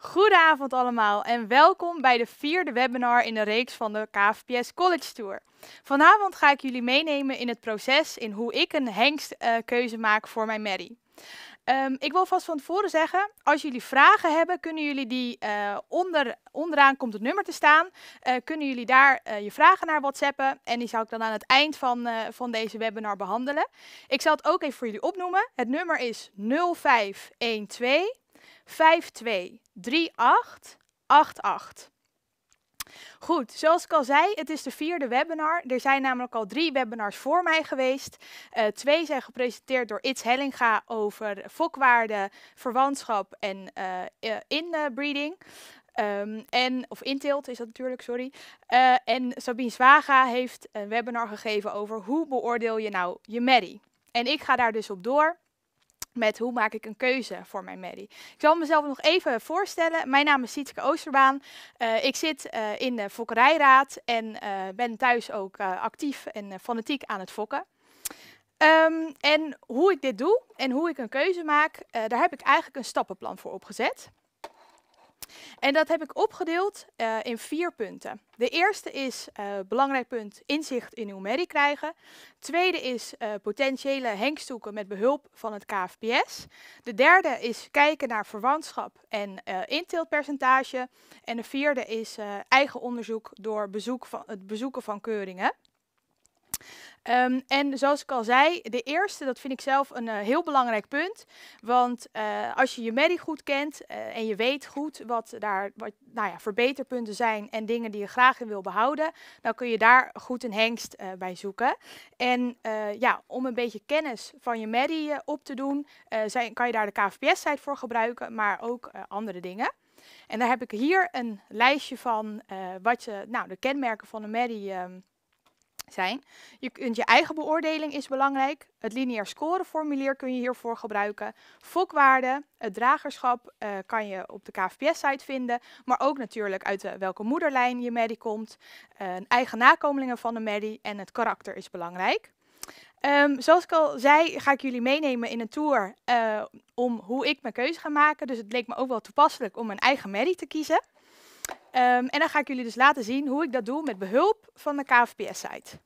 Goedenavond allemaal en welkom bij de 4e webinar in de reeks van de KFPS College Tour. Vanavond ga ik jullie meenemen in het proces in hoe ik een hengstkeuze maak voor mijn merrie. Ik wil vast van tevoren zeggen, als jullie vragen hebben, kunnen jullie die onderaan komt het nummer te staan. Kunnen jullie daar je vragen naar WhatsAppen en die zal ik dan aan het eind van deze webinar behandelen. Ik zal het ook even voor jullie opnoemen. Het nummer is 0512 523888. Goed, zoals ik al zei, het is de 4e webinar. Er zijn namelijk al 3 webinars voor mij geweest. 2 zijn gepresenteerd door Its Hellinga over fokwaarde, verwantschap en inbreeding. Of inteelt is dat natuurlijk, sorry. En Sabine Zwaga heeft een webinar gegeven over hoe beoordeel je nou je merrie. En ik ga daar dus op door met hoe maak ik een keuze voor mijn merrie. Ik zal mezelf nog even voorstellen. Mijn naam is Sietske Oosterbaan. Ik zit in de Fokkerijraad en ben thuis ook actief en fanatiek aan het fokken. En hoe ik dit doe en hoe ik een keuze maak, daar heb ik eigenlijk een stappenplan voor opgezet. En dat heb ik opgedeeld in 4 punten. De eerste is, belangrijk punt, inzicht in uw merrie krijgen. Tweede is potentiële hengsthoeken met behulp van het KFPS. De derde is kijken naar verwantschap en inteeltpercentage. En de vierde is eigen onderzoek door het bezoeken van keuringen. En zoals ik al zei, de eerste, dat vind ik zelf een heel belangrijk punt. Want als je je merrie goed kent en je weet goed wat verbeterpunten zijn en dingen die je graag in wil behouden, dan kun je daar goed een hengst bij zoeken. En om een beetje kennis van je merrie op te doen, kan je daar de KFPS-site voor gebruiken, maar ook andere dingen. En daar heb ik hier een lijstje van de kenmerken van een merrie zijn. Je kunt je eigen beoordeling is belangrijk. Het lineair scoreformulier kun je hiervoor gebruiken. Fokwaarde, het dragerschap kan je op de KFPS-site vinden. Maar ook natuurlijk uit welke moederlijn je merrie komt. Eigen nakomelingen van de merrie en het karakter is belangrijk. Zoals ik al zei, ga ik jullie meenemen in een tour om hoe ik mijn keuze ga maken. Dus het leek me ook wel toepasselijk om mijn eigen merrie te kiezen. En dan ga ik jullie dus laten zien hoe ik dat doe met behulp van de KFPS-site.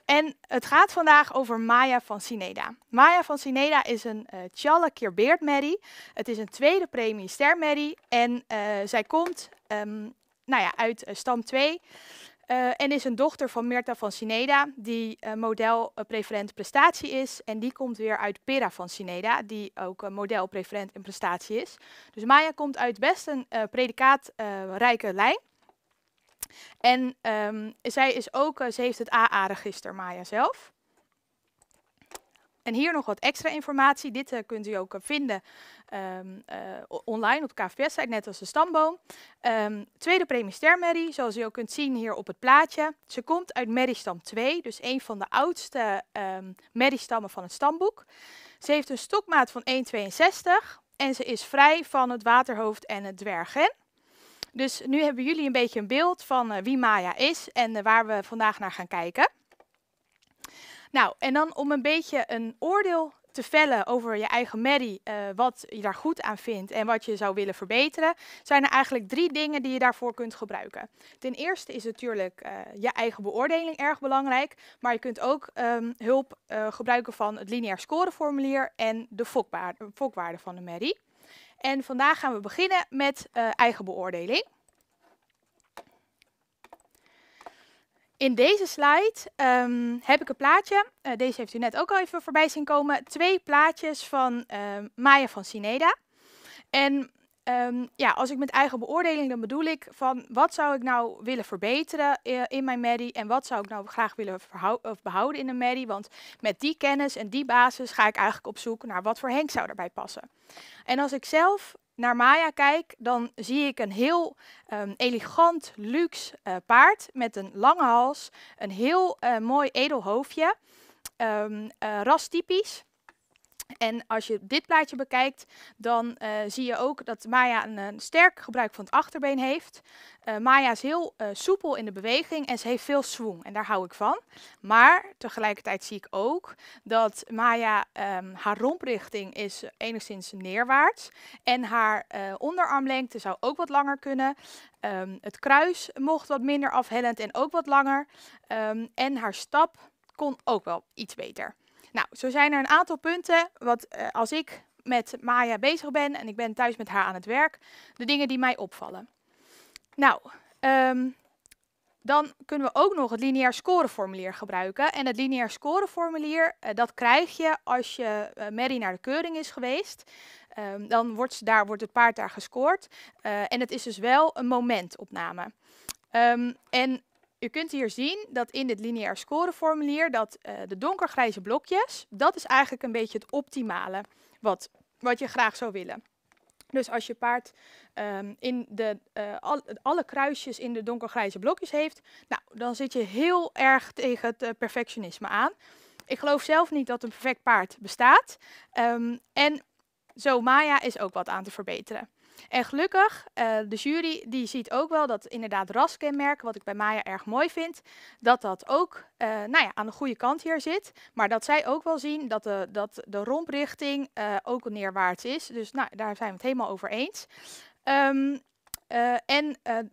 En het gaat vandaag over Maya van Sineda. Maya van Sineda is een Tjalle Keerbeert merrie. Het is een tweede premie stermerrie en zij komt uit stam 2 en is een dochter van Mirta van Sineda, die model preferent prestatie is. En die komt weer uit Pera van Sineda, die ook model preferent en prestatie is. Dus Maya komt uit best een predicaatrijke lijn. En ze heeft het AA-register, Maya zelf. En hier nog wat extra informatie. Dit kunt u ook vinden online op de KFPS-site, net als de stamboom. Tweede premie stermerrie, zoals u ook kunt zien hier op het plaatje. Ze komt uit merriestam 2, dus een van de oudste merriestammen van het stamboek. Ze heeft een stokmaat van 1,62 en ze is vrij van het waterhoofd en het dwerggen. Dus nu hebben jullie een beetje een beeld van wie Maya is en waar we vandaag naar gaan kijken. Nou, en dan om een beetje een oordeel te vellen over je eigen merrie, wat je daar goed aan vindt en wat je zou willen verbeteren, zijn er eigenlijk 3 dingen die je daarvoor kunt gebruiken. Ten eerste is natuurlijk je eigen beoordeling erg belangrijk, maar je kunt ook hulp gebruiken van het lineair scoreformulier en de fokwaarde van de merrie. En vandaag gaan we beginnen met eigen beoordeling. In deze slide heb ik een plaatje, deze heeft u net ook al even voorbij zien komen, 2 plaatjes van Maya van Sineda. En als ik met eigen beoordeling, dan bedoel ik van wat zou ik nou willen verbeteren in mijn merrie en wat zou ik nou graag willen behouden in een merrie. Want met die kennis en die basis ga ik eigenlijk op zoek naar wat voor hengst zou erbij passen. En als ik zelf naar Maya kijk, dan zie ik een heel elegant, luxe paard met een lange hals, een heel mooi edel hoofdje, rastypisch. En als je dit plaatje bekijkt, dan zie je ook dat Maya een sterk gebruik van het achterbeen heeft. Maya is heel soepel in de beweging en ze heeft veel swing en daar hou ik van. Maar tegelijkertijd zie ik ook dat Maya, haar romprichting is enigszins neerwaarts. En haar onderarmlengte zou ook wat langer kunnen. Het kruis mocht wat minder afhellend en ook wat langer. En haar stap kon ook wel iets beter. Nou, zo zijn er een aantal punten wat als ik met Maya bezig ben en ik ben thuis met haar aan het werk, de dingen die mij opvallen. Nou, dan kunnen we ook nog het lineair scoreformulier gebruiken. En het lineair scoreformulier, dat krijg je als je Mary naar de keuring is geweest. Dan wordt het paard daar gescoord. En het is dus wel een momentopname. En je kunt hier zien dat in dit lineair scoreformulier dat de donkergrijze blokjes, dat is eigenlijk een beetje het optimale wat je graag zou willen. Dus als je paard alle kruisjes in de donkergrijze blokjes heeft, nou, dan zit je heel erg tegen het perfectionisme aan. Ik geloof zelf niet dat een perfect paard bestaat. En zo Maya is ook wat aan te verbeteren. En gelukkig, de jury die ziet ook wel dat inderdaad raskenmerken, wat ik bij Maya erg mooi vind, dat ook aan de goede kant hier zit. Maar dat zij ook wel zien dat de romprichting ook neerwaarts is. Dus nou, daar zijn we het helemaal over eens.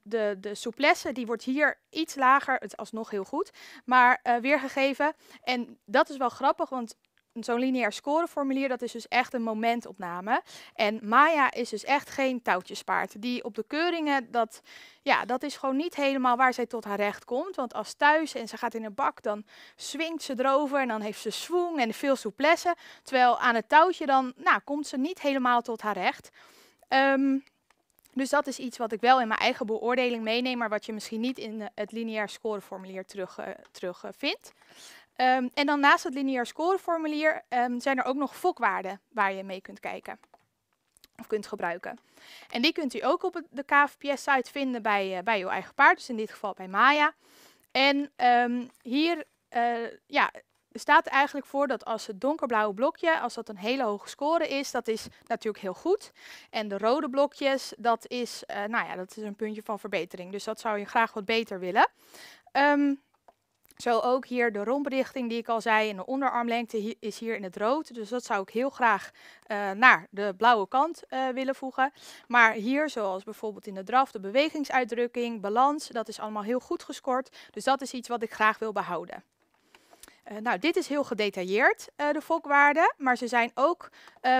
De souplesse die wordt hier iets lager, het is alsnog heel goed, maar weergegeven. En dat is wel grappig, want zo'n lineair scoreformulier, dat is dus echt een momentopname. En Maya is dus echt geen touwtjespaard. Die op de keuringen, dat is gewoon niet helemaal waar zij tot haar recht komt. Want als thuis en ze gaat in een bak, dan swingt ze erover en dan heeft ze swing en veel souplesse. Terwijl aan het touwtje dan komt ze niet helemaal tot haar recht. Dus dat is iets wat ik wel in mijn eigen beoordeling meeneem, maar wat je misschien niet in het lineair scoreformulier terug vindt. En dan naast het lineair scoreformulier zijn er ook nog fokwaarden waar je mee kunt kijken of kunt gebruiken. En die kunt u ook op de KFPS-site vinden bij uw eigen paard, dus in dit geval bij Maya. En hier staat eigenlijk voor dat als het donkerblauwe blokje, als dat een hele hoge score is, dat is natuurlijk heel goed. En de rode blokjes, dat is een puntje van verbetering. Dus dat zou je graag wat beter willen. Zo ook hier de romprichting die ik al zei en de onderarmlengte is hier in het rood. Dus dat zou ik heel graag naar de blauwe kant willen voegen. Maar hier, zoals bijvoorbeeld in de draf, de bewegingsuitdrukking, balans, dat is allemaal heel goed gescoord. Dus dat is iets wat ik graag wil behouden. Dit is heel gedetailleerd, de fokwaarden, maar ze zijn ook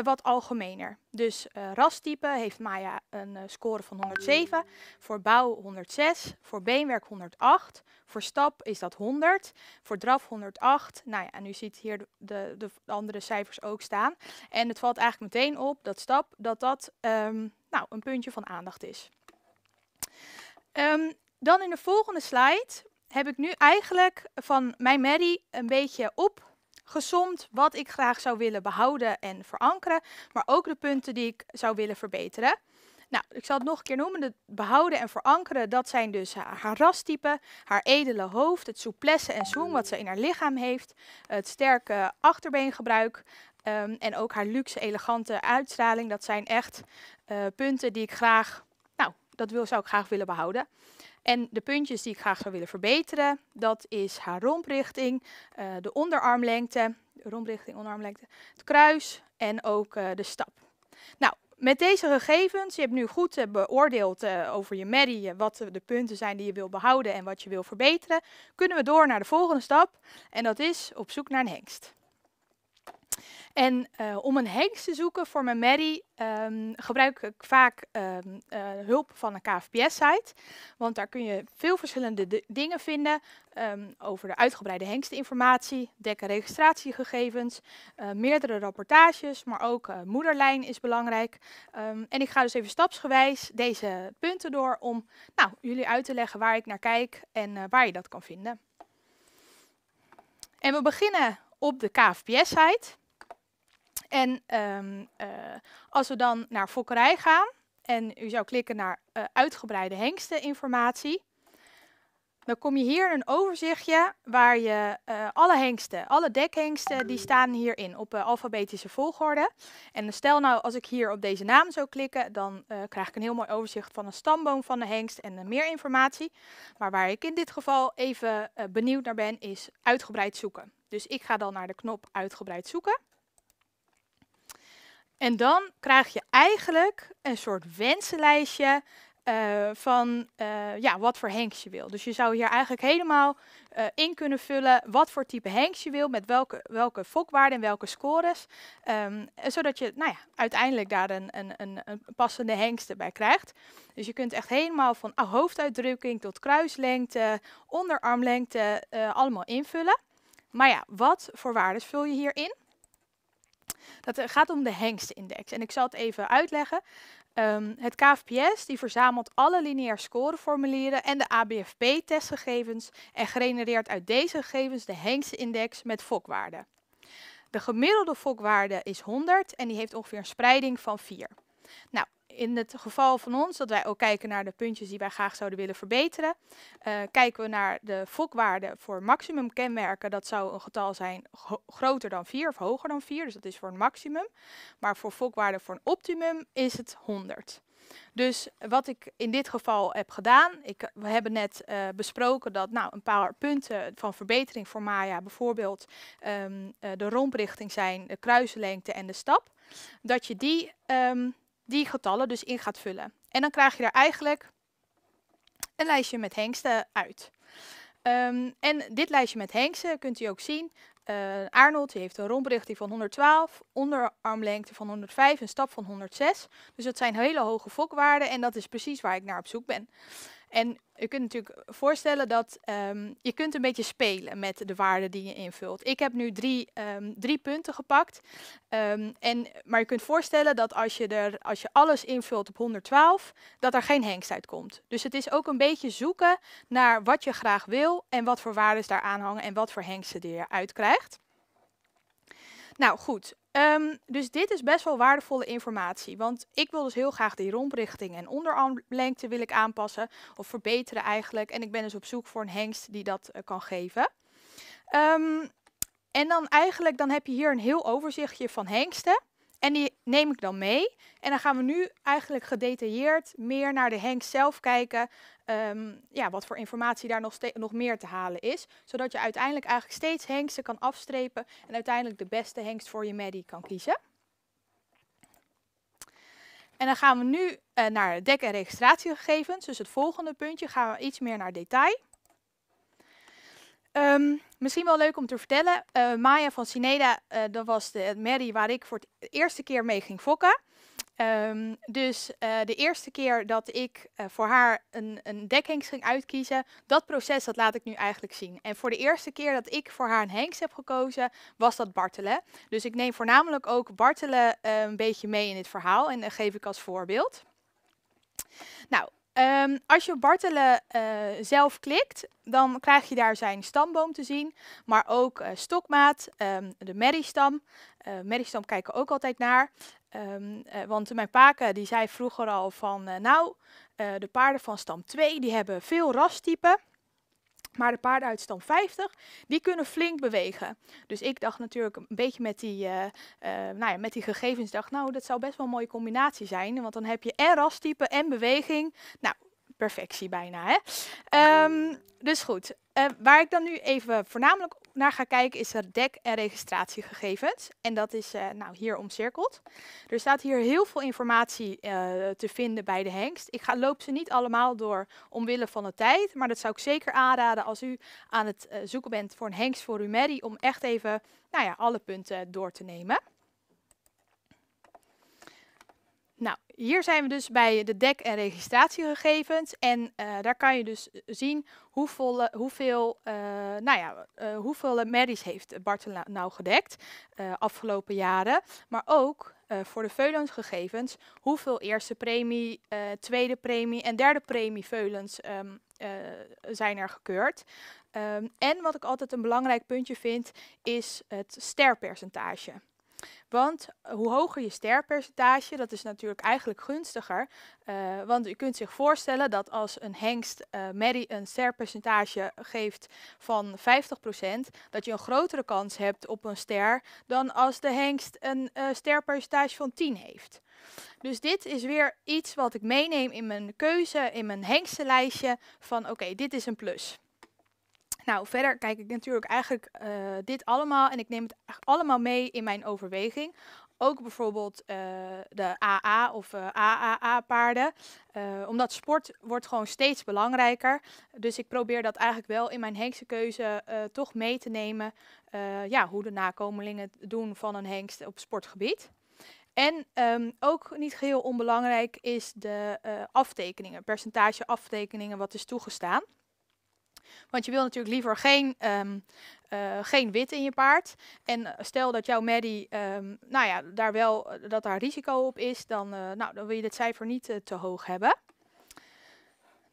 wat algemener. Dus rastype heeft Maya een score van 107, voor bouw 106, voor beenwerk 108, voor stap is dat 100, voor draf 108. En u ziet hier de andere cijfers ook staan. En het valt eigenlijk meteen op dat stap, dat een puntje van aandacht is. Dan in de volgende slide heb ik nu eigenlijk van mijn Mary een beetje opgesomd wat ik graag zou willen behouden en verankeren, maar ook de punten die ik zou willen verbeteren. Nou, ik zal het nog een keer noemen. Het behouden en verankeren, dat zijn dus haar rastype, haar edele hoofd, het souplesse en swing wat ze in haar lichaam heeft, het sterke achterbeengebruik en ook haar luxe, elegante uitstraling. Dat zijn echt punten die ik graag, zou ik graag willen behouden. En de puntjes die ik graag zou willen verbeteren, dat is haar romprichting, de onderarmlengte, het kruis en ook de stap. Nou, met deze gegevens, je hebt nu goed beoordeeld over je Mary, wat de punten zijn die je wil behouden en wat je wil verbeteren, kunnen we door naar de volgende stap en dat is op zoek naar een hengst. En om een hengst te zoeken voor mijn Mary gebruik ik vaak hulp van een KFPS-site. Want daar kun je veel verschillende dingen vinden over de uitgebreide hengsteninformatie, dek- en registratiegegevens, meerdere rapportages, maar ook moederlijn is belangrijk. En ik ga dus even stapsgewijs deze punten door om jullie uit te leggen waar ik naar kijk en waar je dat kan vinden. En we beginnen op de KFPS-site. En als we dan naar fokkerij gaan en u zou klikken naar uitgebreide hengsteninformatie, Dan kom je hier in een overzichtje waar je alle hengsten, alle dekhengsten, die staan hierin op alfabetische volgorde. En stel nou als ik hier op deze naam zou klikken, dan krijg ik een heel mooi overzicht van een stamboom van de hengst en meer informatie. Maar waar ik in dit geval even benieuwd naar ben, is uitgebreid zoeken. Dus ik ga dan naar de knop uitgebreid zoeken. En dan krijg je eigenlijk een soort wensenlijstje van ja, wat voor hengst je wil. Dus je zou hier eigenlijk helemaal in kunnen vullen wat voor type hengst je wil, met welke fokwaarden en welke scores. Zodat je nou ja, uiteindelijk daar een passende hengst erbij krijgt. Dus je kunt echt helemaal van hoofduitdrukking tot kruislengte, onderarmlengte allemaal invullen. Maar ja, wat voor waardes vul je hierin? Dat gaat om de hengstenindex. En ik zal het even uitleggen. Het KVPS die verzamelt alle lineair scoreformulieren en de ABFP-testgegevens en genereert uit deze gegevens de hengstenindex met fokwaarden. De gemiddelde fokwaarde is 100 en die heeft ongeveer een spreiding van 4. Nou, in het geval van ons, dat wij ook kijken naar de puntjes die wij graag zouden willen verbeteren, kijken we naar de fokwaarde voor maximum kenmerken. Dat zou een getal zijn groter dan 4 of hoger dan 4, dus dat is voor een maximum. Maar voor fokwaarde voor een optimum is het 100. Dus wat ik in dit geval heb gedaan, we hebben net besproken dat een paar punten van verbetering voor Maya, bijvoorbeeld de romprichting zijn, de kruislengte en de stap, dat je die getallen dus in gaat vullen. En dan krijg je er eigenlijk een lijstje met hengsten uit. En dit lijstje met hengsten kunt u ook zien. Arnold heeft een romprichting van 112, onderarmlengte van 105, een stap van 106. Dus dat zijn hele hoge fokwaarden en dat is precies waar ik naar op zoek ben. En je kunt natuurlijk voorstellen dat je kunt een beetje spelen met de waarden die je invult. Ik heb nu drie punten gepakt. Maar je kunt voorstellen dat als je alles invult op 112, dat er geen hengst uitkomt. Dus het is ook een beetje zoeken naar wat je graag wil en wat voor waarden daar aan hangen en wat voor hengsten je eruit krijgt. Nou goed, dus dit is best wel waardevolle informatie. Want ik wil dus heel graag die romprichting en onderarmlengte wil ik aanpassen. Of verbeteren eigenlijk. En ik ben dus op zoek voor een hengst die dat kan geven. En dan heb je hier een heel overzichtje van hengsten. En die neem ik dan mee. En dan gaan we nu eigenlijk gedetailleerd meer naar de hengst zelf kijken. Ja, wat voor informatie daar nog meer te halen is. Zodat je uiteindelijk eigenlijk steeds hengsten kan afstrepen. En uiteindelijk de beste hengst voor je Maddie kan kiezen. En dan gaan we nu naar dek- en registratiegegevens. Dus het volgende puntje gaan we iets meer naar detail. Misschien wel leuk om te vertellen, Maya van Cineda, dat was de Maddie waar ik voor de eerste keer mee ging fokken. Dus de eerste keer dat ik voor haar een dekhengst ging uitkiezen, dat proces dat laat ik nu eigenlijk zien. En voor de eerste keer dat ik voor haar een hengst heb gekozen, was dat Bartelen. Dus ik neem voornamelijk ook Bartelen een beetje mee in dit verhaal en dat geef ik als voorbeeld. Nou, als je op Bartelen zelf klikt, dan krijg je daar zijn stamboom te zien, maar ook stokmaat, de merriestam. Merriestam kijken we ook altijd naar. Want mijn pake die zei vroeger al van, de paarden van stam 2 die hebben veel rastypen. Maar de paarden uit stam 50, die kunnen flink bewegen. Dus ik dacht natuurlijk een beetje met die gegevens, dat zou best wel een mooie combinatie zijn. Want dan heb je en rastype en beweging. Nou, perfectie bijna, hè? Dus goed, waar ik dan nu even voornamelijk naar ga kijken is de dek- en registratiegegevens. En dat is hier omcirkeld. Er staat hier heel veel informatie te vinden bij de hengst. Ik loop ze niet allemaal door omwille van de tijd. Maar dat zou ik zeker aanraden als u aan het zoeken bent voor een hengst voor uw Maddie. Om echt even alle punten door te nemen. Nou, hier zijn we dus bij de dek- en registratiegegevens. En daar kan je dus zien hoeveel Maddies heeft Bartelen nou gedekt afgelopen jaren. Maar ook voor de veulensgegevens hoeveel eerste premie, tweede premie en derde premie veulens zijn er gekeurd. En wat ik altijd een belangrijk puntje vind is het sterpercentage. Want hoe hoger je sterpercentage, dat is natuurlijk eigenlijk gunstiger. Want u kunt zich voorstellen dat als een hengst merrie een sterpercentage geeft van 50%, dat je een grotere kans hebt op een ster dan als de hengst een sterpercentage van 10 heeft. Dus dit is weer iets wat ik meeneem in mijn keuze, in mijn hengstenlijstje van oké, dit is een plus. Nou, verder kijk ik natuurlijk eigenlijk dit allemaal en ik neem het allemaal mee in mijn overweging. Ook bijvoorbeeld de AA of AAA paarden. Omdat sport wordt gewoon steeds belangrijker. Dus ik probeer dat eigenlijk wel in mijn hengstenkeuze toch mee te nemen. Ja, hoe de nakomelingen het doen van een hengst op sportgebied. En ook niet geheel onbelangrijk is de aftekeningen, percentage aftekeningen wat is toegestaan. Want je wil natuurlijk liever geen wit in je paard. En stel dat jouw merrie, nou ja, dat daar risico op is, dan wil je dit cijfer niet te hoog hebben.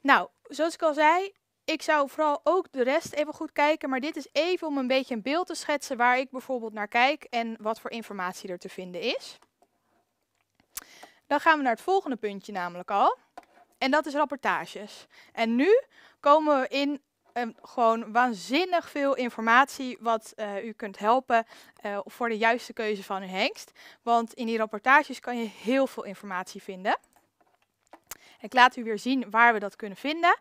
Nou, zoals ik al zei, ik zou vooral ook de rest even goed kijken. Maar dit is even om een beetje een beeld te schetsen waar ik bijvoorbeeld naar kijk en wat voor informatie er te vinden is. Dan gaan we naar het volgende puntje namelijk al. En dat is rapportages. En nu komen we in gewoon waanzinnig veel informatie wat u kunt helpen voor de juiste keuze van uw hengst. Want in die rapportages kan je heel veel informatie vinden. Ik laat u weer zien waar we dat kunnen vinden.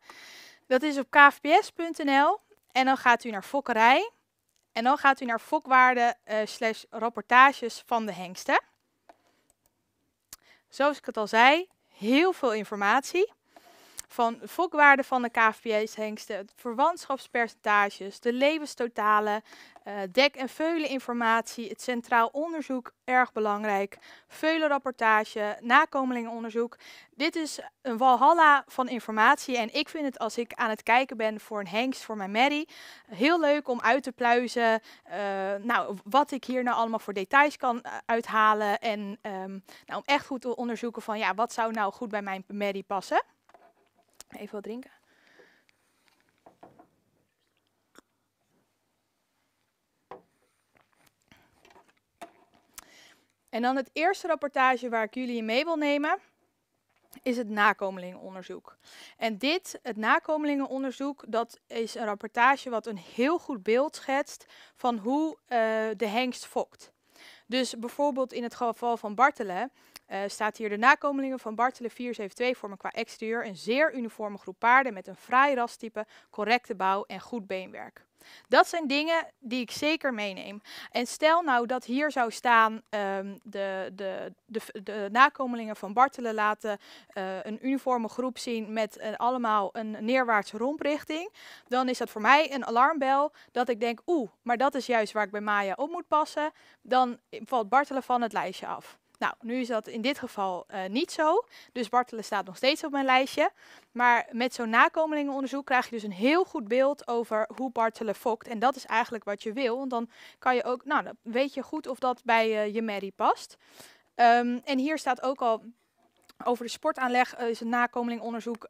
Dat is op kvps.nl en dan gaat u naar fokkerij. En dan gaat u naar fokwaarden / rapportages van de hengsten. Zoals ik het al zei, heel veel informatie. Van de fokwaarde van de KVP's-hengsten, het verwantschapspercentages, de levenstotalen, dek- en veuleninformatie, het centraal onderzoek, erg belangrijk, veulenrapportage, nakomelingenonderzoek. Dit is een walhalla van informatie en ik vind het als ik aan het kijken ben voor een hengst, voor mijn merrie, heel leuk om uit te pluizen wat ik hier nou allemaal voor details kan uithalen en om echt goed te onderzoeken van ja, wat zou nou goed bij mijn merrie passen. Even wat drinken. En dan het eerste rapportage waar ik jullie in mee wil nemen, is het nakomelingenonderzoek. En het nakomelingenonderzoek, dat is een rapportage wat een heel goed beeld schetst van hoe de hengst fokt. Dus bijvoorbeeld in het geval van Bartelen staat hier de nakomelingen van Bartelen 472 vormen qua exterieur een zeer uniforme groep paarden met een fraai rastype, correcte bouw en goed beenwerk. Dat zijn dingen die ik zeker meeneem. En stel nou dat hier zou staan de nakomelingen van Bartelen laten een uniforme groep zien met allemaal een neerwaartse romprichting. Dan is dat voor mij een alarmbel dat ik denk, maar dat is juist waar ik bij Maya op moet passen. Dan valt Bartelen van het lijstje af. Nou, nu is dat in dit geval niet zo. Dus Bartelen staat nog steeds op mijn lijstje. Maar met zo'n nakomelingenonderzoek krijg je dus een heel goed beeld over hoe Bartelen fokt. En dat is eigenlijk wat je wil. Want dan kan je ook, dan weet je goed of dat bij je merrie past. En hier staat ook al over de sportaanleg, is een nakomelingenonderzoek,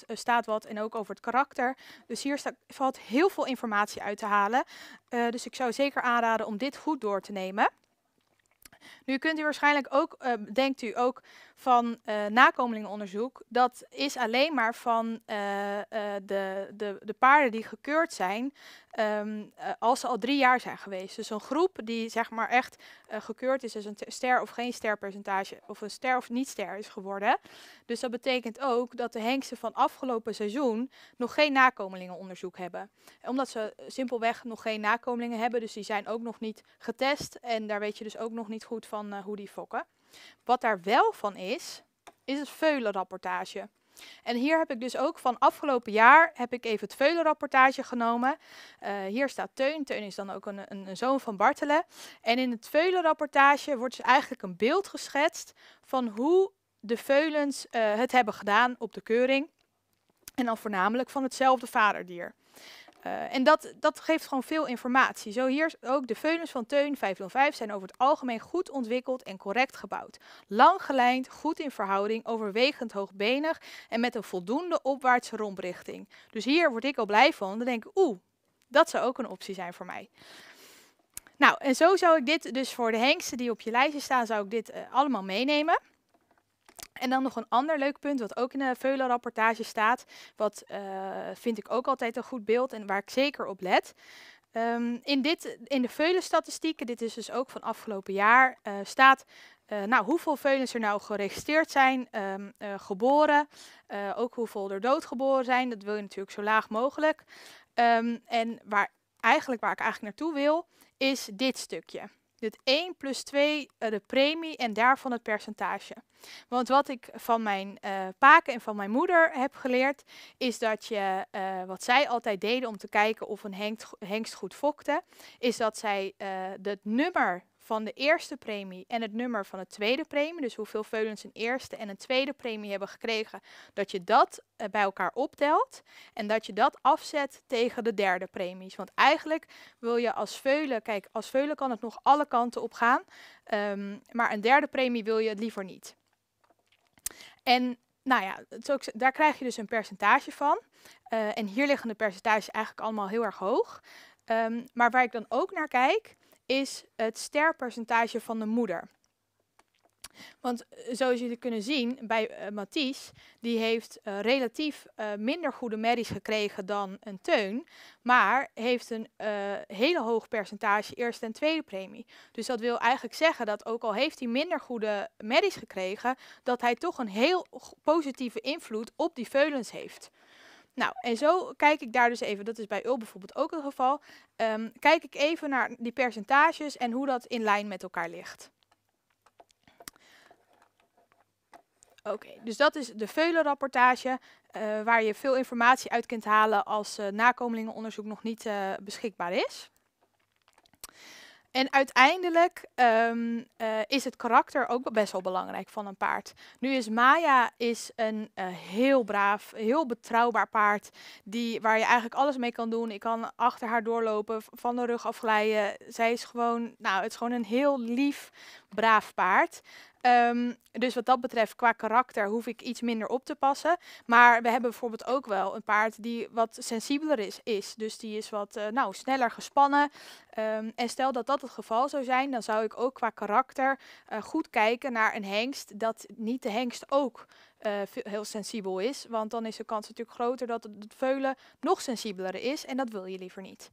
staat wat. En ook over het karakter. Dus hier valt heel veel informatie uit te halen. Dus ik zou zeker aanraden om dit goed door te nemen. Nu kunt u waarschijnlijk ook, denkt u ook van nakomelingenonderzoek, dat is alleen maar van de paarden die gekeurd zijn als ze al 3 jaar zijn geweest. Dus een groep die zeg maar echt gekeurd is, dus een ster of geen sterpercentage, of een ster of niet ster is geworden. Dus dat betekent ook dat de hengsten van afgelopen seizoen nog geen nakomelingenonderzoek hebben. Omdat ze simpelweg nog geen nakomelingen hebben, dus die zijn ook nog niet getest en daar weet je dus ook nog niet goed van hoe die fokken. Wat daar wel van is het veulenrapportage. En hier heb ik dus ook van afgelopen jaar heb ik even het veulenrapportage genomen. Hier staat Teun. Teun is dan ook een zoon van Bartelen. En in het veulenrapportage wordt dus eigenlijk een beeld geschetst van hoe de veulens het hebben gedaan op de keuring. En dan voornamelijk van hetzelfde vaderdier. En dat geeft gewoon veel informatie. Zo hier ook de veulens van Teun 505 zijn over het algemeen goed ontwikkeld en correct gebouwd. Lang gelijnd, goed in verhouding, overwegend hoogbenig en met een voldoende opwaartse romprichting. Dus hier word ik al blij van. Dan denk ik, dat zou ook een optie zijn voor mij. Nou, en zo zou ik dit dus voor de hengsten die op je lijstje staan, zou ik dit allemaal meenemen. En dan nog een ander leuk punt, wat ook in de veulenrapportage staat. Wat vind ik ook altijd een goed beeld en waar ik zeker op let. In de veulenstatistieken, dit is dus ook van afgelopen jaar, staat nou, hoeveel veulens er nou geregistreerd zijn, geboren. Ook hoeveel er doodgeboren zijn, dat wil je natuurlijk zo laag mogelijk. En waar ik eigenlijk naartoe wil, is dit stukje. Dit 1 plus 2, de premie en daarvan het percentage. Want wat ik van mijn paken en van mijn moeder heb geleerd, is dat je, wat zij altijd deden om te kijken of een hengst goed fokte, is dat zij het nummer van de eerste premie en het nummer van de tweede premie, dus hoeveel veulens een eerste en een tweede premie hebben gekregen, dat je dat bij elkaar optelt en dat je dat afzet tegen de derde premies. Want eigenlijk wil je als veulen, kijk, als veulen kan het nog alle kanten op gaan, maar een derde premie wil je het liever niet. En nou ja, daar krijg je dus een percentage van. En hier liggen de percentages eigenlijk allemaal heel erg hoog. Maar waar ik dan ook naar kijk, is het sterpercentage van de moeder. Want zoals jullie kunnen zien bij Mathies, die heeft relatief minder goede merries gekregen dan een Teun, maar heeft een hele hoog percentage eerste en tweede premie. Dus dat wil eigenlijk zeggen dat ook al heeft hij minder goede merries gekregen, dat hij toch een heel positieve invloed op die veulens heeft. Nou, en zo kijk ik daar dus even, dat is bij Ul bijvoorbeeld ook het geval, kijk ik even naar die percentages en hoe dat in lijn met elkaar ligt. Oké, dus dat is de veulenrapportage, waar je veel informatie uit kunt halen als nakomelingenonderzoek nog niet beschikbaar is. En uiteindelijk is het karakter ook best wel belangrijk van een paard. Nu is Maya een heel braaf, heel betrouwbaar paard, waar je eigenlijk alles mee kan doen. Ik kan achter haar doorlopen, van de rug afglijden. Zij is gewoon, nou, het is gewoon een heel lief, braaf paard. Dus wat dat betreft, qua karakter, hoef ik iets minder op te passen. Maar we hebben bijvoorbeeld ook wel een paard die wat sensibeler is. Dus die is wat sneller gespannen. En stel dat dat het geval zou zijn, dan zou ik ook qua karakter goed kijken naar een hengst, dat niet de hengst ook heel sensibel is. Want dan is de kans natuurlijk groter dat het veulen nog sensibeler is en dat wil je liever niet.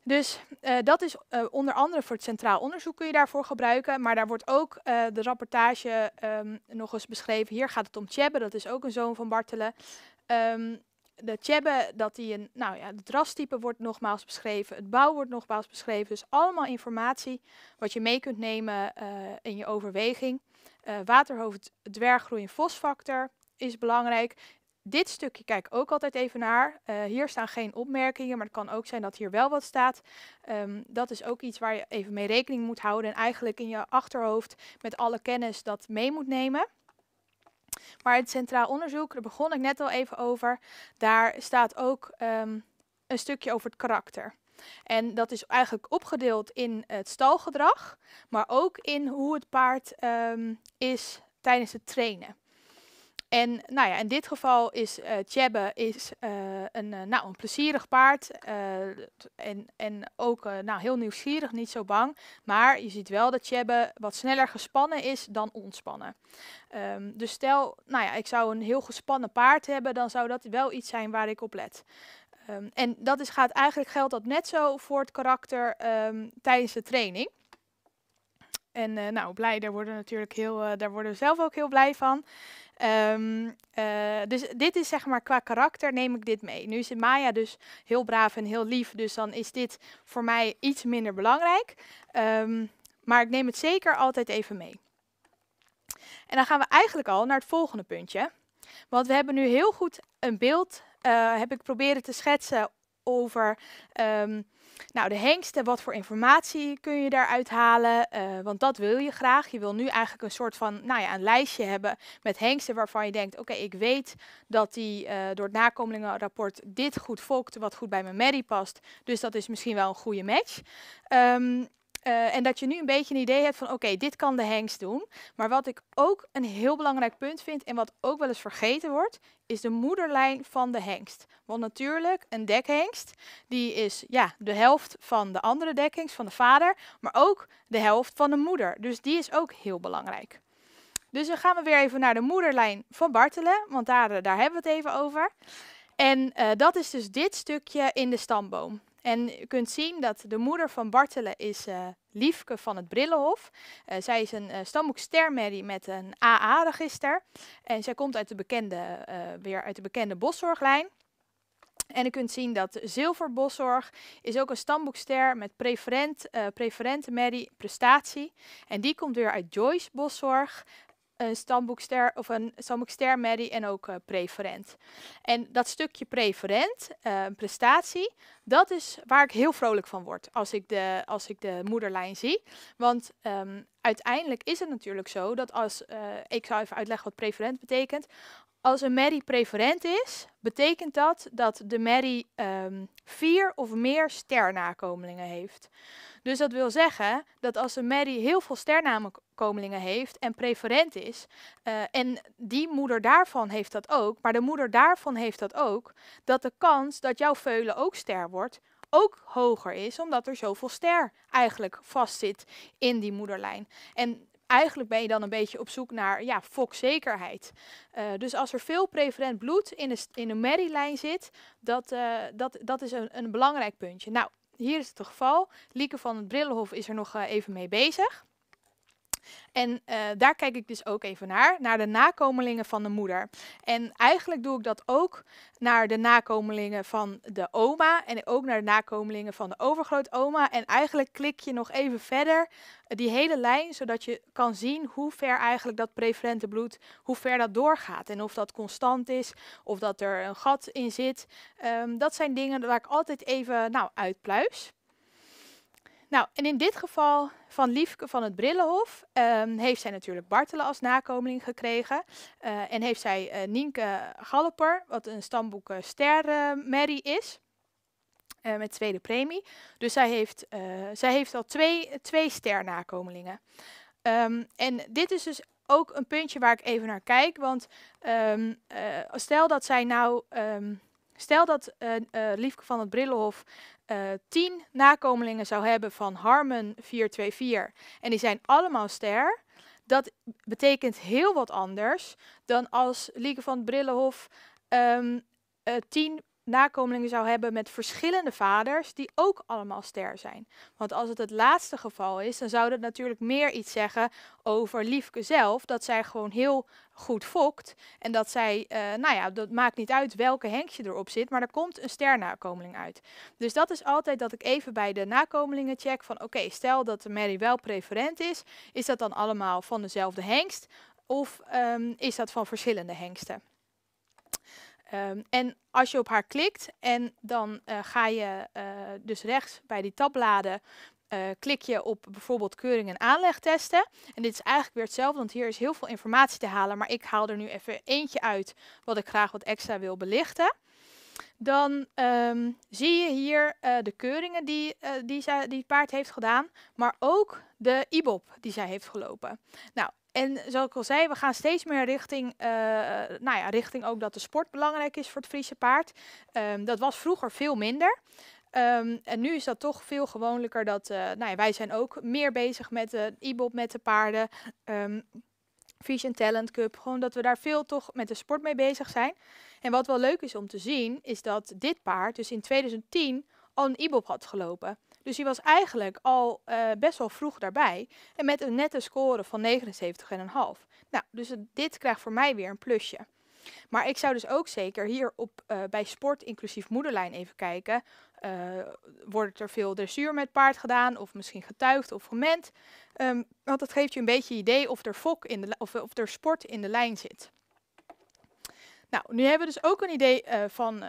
Dus dat is onder andere voor het centraal onderzoek kun je daarvoor gebruiken. Maar daar wordt ook de rapportage nog eens beschreven. Hier gaat het om Tjebbe, dat is ook een zoon van Bartelen. De Tjebbe, het rastype wordt nogmaals beschreven. Het bouw wordt nogmaals beschreven. Dus allemaal informatie wat je mee kunt nemen in je overweging. Waterhoofd, dwerggroei en fosfactor is belangrijk. Dit stukje kijk ik ook altijd even naar. Hier staan geen opmerkingen, maar het kan ook zijn dat hier wel wat staat. Dat is ook iets waar je even mee rekening moet houden en eigenlijk in je achterhoofd met alle kennis dat mee moet nemen. Maar het centraal onderzoek, daar begon ik net al even over, daar staat ook een stukje over het karakter. En dat is eigenlijk opgedeeld in het stalgedrag, maar ook in hoe het paard is tijdens het trainen. En nou ja, in dit geval is Tjebbe een plezierig paard en ook heel nieuwsgierig, niet zo bang. Maar je ziet wel dat Tjebbe wat sneller gespannen is dan ontspannen. Dus stel, ik zou een heel gespannen paard hebben, dan zou dat wel iets zijn waar ik op let. En geldt dat net zo voor het karakter tijdens de training. En daar worden we zelf ook heel blij van. Dus dit is zeg maar qua karakter neem ik dit mee. Nu is Maya dus heel braaf en heel lief, dus dan is dit voor mij iets minder belangrijk. Maar ik neem het zeker altijd even mee. En dan gaan we eigenlijk al naar het volgende puntje. Want we hebben nu heel goed een beeld, heb ik proberen te schetsen over de hengsten, wat voor informatie kun je daaruit halen, want dat wil je graag. Je wil nu eigenlijk een soort van een lijstje hebben met hengsten waarvan je denkt, oké, ik weet dat die door het nakomelingenrapport dit goed fokt, wat goed bij mijn merrie past. Dus dat is misschien wel een goede match. En dat je nu een beetje een idee hebt van oké, dit kan de hengst doen. Maar wat ik ook een heel belangrijk punt vind en wat ook wel eens vergeten wordt, is de moederlijn van de hengst. Want natuurlijk, een dekhengst, die is de helft van de andere dekhengst, van de vader, maar ook de helft van de moeder. Dus die is ook heel belangrijk. Dus dan gaan we weer even naar de moederlijn van Bartelen, want daar hebben we het even over. En dat is dus dit stukje in de stamboom. En je kunt zien dat de moeder van Bartelen is Liefke van het Brillenhof. Zij is een stamboek stermerrie met een AA-register. En zij komt uit weer uit de bekende boszorglijn. En je kunt zien dat Zilverboszorg is ook een stamboekster met preferente merrie prestatie. En die komt weer uit Joyce Boszorg. Een stamboekster merrie en ook preferent. En dat stukje preferent, prestatie, dat is waar ik heel vrolijk van word als ik de moederlijn zie. Want uiteindelijk is het natuurlijk zo dat ik zal even uitleggen wat preferent betekent. Als een merrie preferent is, betekent dat de merrie 4 of meer sternakomelingen heeft. Dus dat wil zeggen dat als een merrie heel veel sternakomelingen heeft en preferent is, en die moeder daarvan heeft dat ook, maar de moeder daarvan heeft dat ook, dat de kans dat jouw veulen ook ster wordt, ook hoger is, omdat er zoveel ster eigenlijk vastzit in die moederlijn. En eigenlijk ben je dan een beetje op zoek naar fokzekerheid. Dus als er veel preferent bloed in de merrielijn zit, dat is een belangrijk puntje. Nou, hier is het geval. Lieke van het Brillenhof is er nog even mee bezig. En daar kijk ik dus ook even naar de nakomelingen van de moeder. En eigenlijk doe ik dat ook naar de nakomelingen van de oma en ook naar de nakomelingen van de overgrootoma. En eigenlijk klik je nog even verder die hele lijn, zodat je kan zien hoe ver eigenlijk dat preferente bloed, hoe ver dat doorgaat. En of dat constant is, of dat er een gat in zit. Dat zijn dingen waar ik altijd even uitpluis. Nou, en in dit geval van Liefke van het Brillenhof heeft zij natuurlijk Bartelen als nakomeling gekregen. En heeft zij Nienke Galloper, wat een stamboek stermerrie is, met tweede premie. Dus zij heeft al twee sternakomelingen. En dit is dus ook een puntje waar ik even naar kijk, want stel dat Liefke van het Brillenhof 10 nakomelingen zou hebben van Harmen 424 en die zijn allemaal ster. Dat betekent heel wat anders dan als Lieke van het Brillenhof 10 nakomelingen zou hebben met verschillende vaders die ook allemaal ster zijn. Want als het laatste geval is, dan zou dat natuurlijk meer iets zeggen over Liefke zelf. Dat zij gewoon heel goed fokt en dat zij, dat maakt niet uit welke hengstje erop zit, maar er komt een sternakomeling uit. Dus dat is altijd dat ik even bij de nakomelingen check van oké, stel dat de merrie wel preferent is dat dan allemaal van dezelfde hengst of is dat van verschillende hengsten? En als je op haar klikt en dan ga je dus rechts bij die tabbladen, klik je op bijvoorbeeld keuring en aanlegtesten. En dit is eigenlijk weer hetzelfde, want hier is heel veel informatie te halen, maar ik haal er nu even eentje uit wat ik graag wat extra wil belichten. Dan zie je hier de keuringen die het paard heeft gedaan, maar ook de IBOP die zij heeft gelopen. Nou, en zoals ik al zei, we gaan steeds meer richting ook dat de sport belangrijk is voor het Friese paard. Dat was vroeger veel minder. En nu is dat toch veel gewoonlijker dat, wij zijn ook meer bezig met de IBOP met de paarden. Vision Talent Cup, gewoon dat we daar veel toch met de sport mee bezig zijn. En wat wel leuk is om te zien, is dat dit paard dus in 2010 al een IBOP had gelopen. Dus hij was eigenlijk al best wel vroeg daarbij en met een nette score van 79,5. Nou, dus dit krijgt voor mij weer een plusje. Maar ik zou dus ook zeker hier bij sport inclusief moederlijn even kijken. Wordt er veel dressuur met paard gedaan of misschien getuigd of gemend? Want dat geeft je een beetje idee of er of er sport in de lijn zit. Nou, nu hebben we dus ook een idee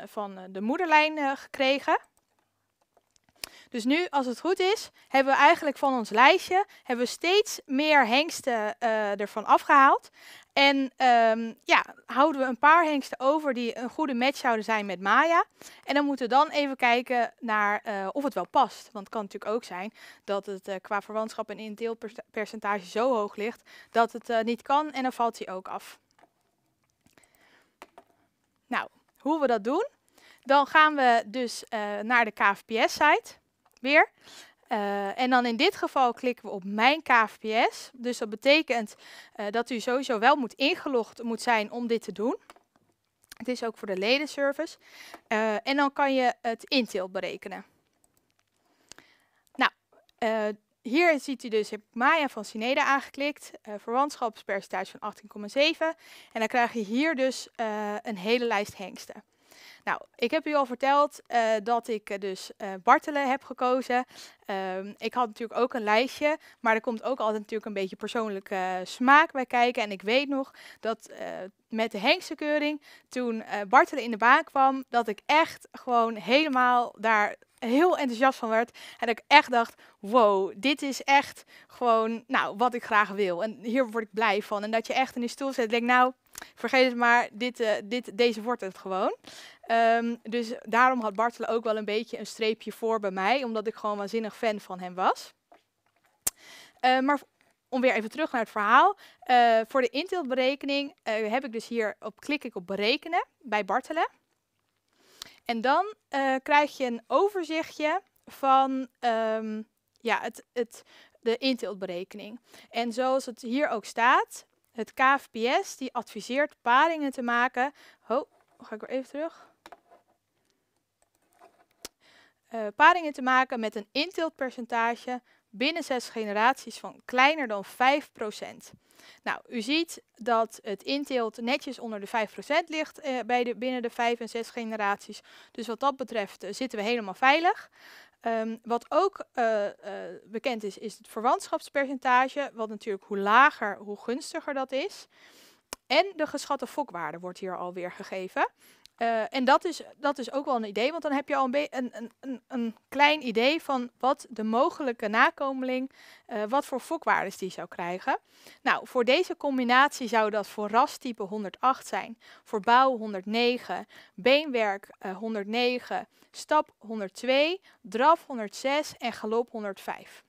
van de moederlijn gekregen. Dus nu, als het goed is, hebben we eigenlijk van ons lijstje steeds meer hengsten ervan afgehaald. En ja, houden we een paar hengsten over die een goede match zouden zijn met Maya. En dan moeten we dan even kijken naar of het wel past. Want het kan natuurlijk ook zijn dat het qua verwantschap en inteelpercentage zo hoog ligt dat het niet kan en dan valt hij ook af. Nou, hoe we dat doen? Dan gaan we dus naar de KVPS-site weer. En dan in dit geval klikken we op Mijn KVPS. Dus dat betekent dat u sowieso wel ingelogd moet zijn om dit te doen. Het is ook voor de ledenservice. En dan kan je het inteelt berekenen. Nou, hier ziet u dus, heb ik Maya van Cineda aangeklikt. Verwantschapspercentage van 18,7. En dan krijg je hier dus een hele lijst hengsten. Nou, ik heb u al verteld dat ik dus Bartelen heb gekozen. Ik had natuurlijk ook een lijstje, maar er komt ook altijd natuurlijk een beetje persoonlijke smaak bij kijken. En ik weet nog dat met de hengstenkeuring, toen Bartelen in de baan kwam, dat ik echt gewoon helemaal daar heel enthousiast van werd. En dat ik echt dacht, wow, dit is echt gewoon nou, wat ik graag wil. En hier word ik blij van. En dat je echt in die stoel zit en denkt, nou, vergeet het maar, deze wordt het gewoon. Dus daarom had Bartelen ook wel een beetje een streepje voor bij mij, omdat ik gewoon waanzinnig fan van hem was. Maar om weer even terug naar het verhaal. Voor de inteeltberekening heb ik dus hier klik ik op berekenen bij Bartelen. En dan krijg je een overzichtje van de inteeltberekening. En zoals het hier ook staat, het KVPS die adviseert paringen te maken. Ga ik weer even terug. Paringen te maken met een inteeltpercentage binnen 6 generaties van kleiner dan 5%. Nou, u ziet dat het inteelt netjes onder de 5% ligt binnen de 5 en 6 generaties. Dus wat dat betreft zitten we helemaal veilig. Wat ook bekend is, is het verwantschapspercentage. Wat natuurlijk hoe lager, hoe gunstiger dat is. En de geschatte fokwaarde wordt hier alweer gegeven. En dat is ook wel een idee, want dan heb je al een klein idee van wat de mogelijke nakomeling, wat voor fokwaardes die zou krijgen. Nou, voor deze combinatie zou dat voor rastype 108 zijn, voor bouw 109, beenwerk 109, stap 102, draf 106 en galop 105.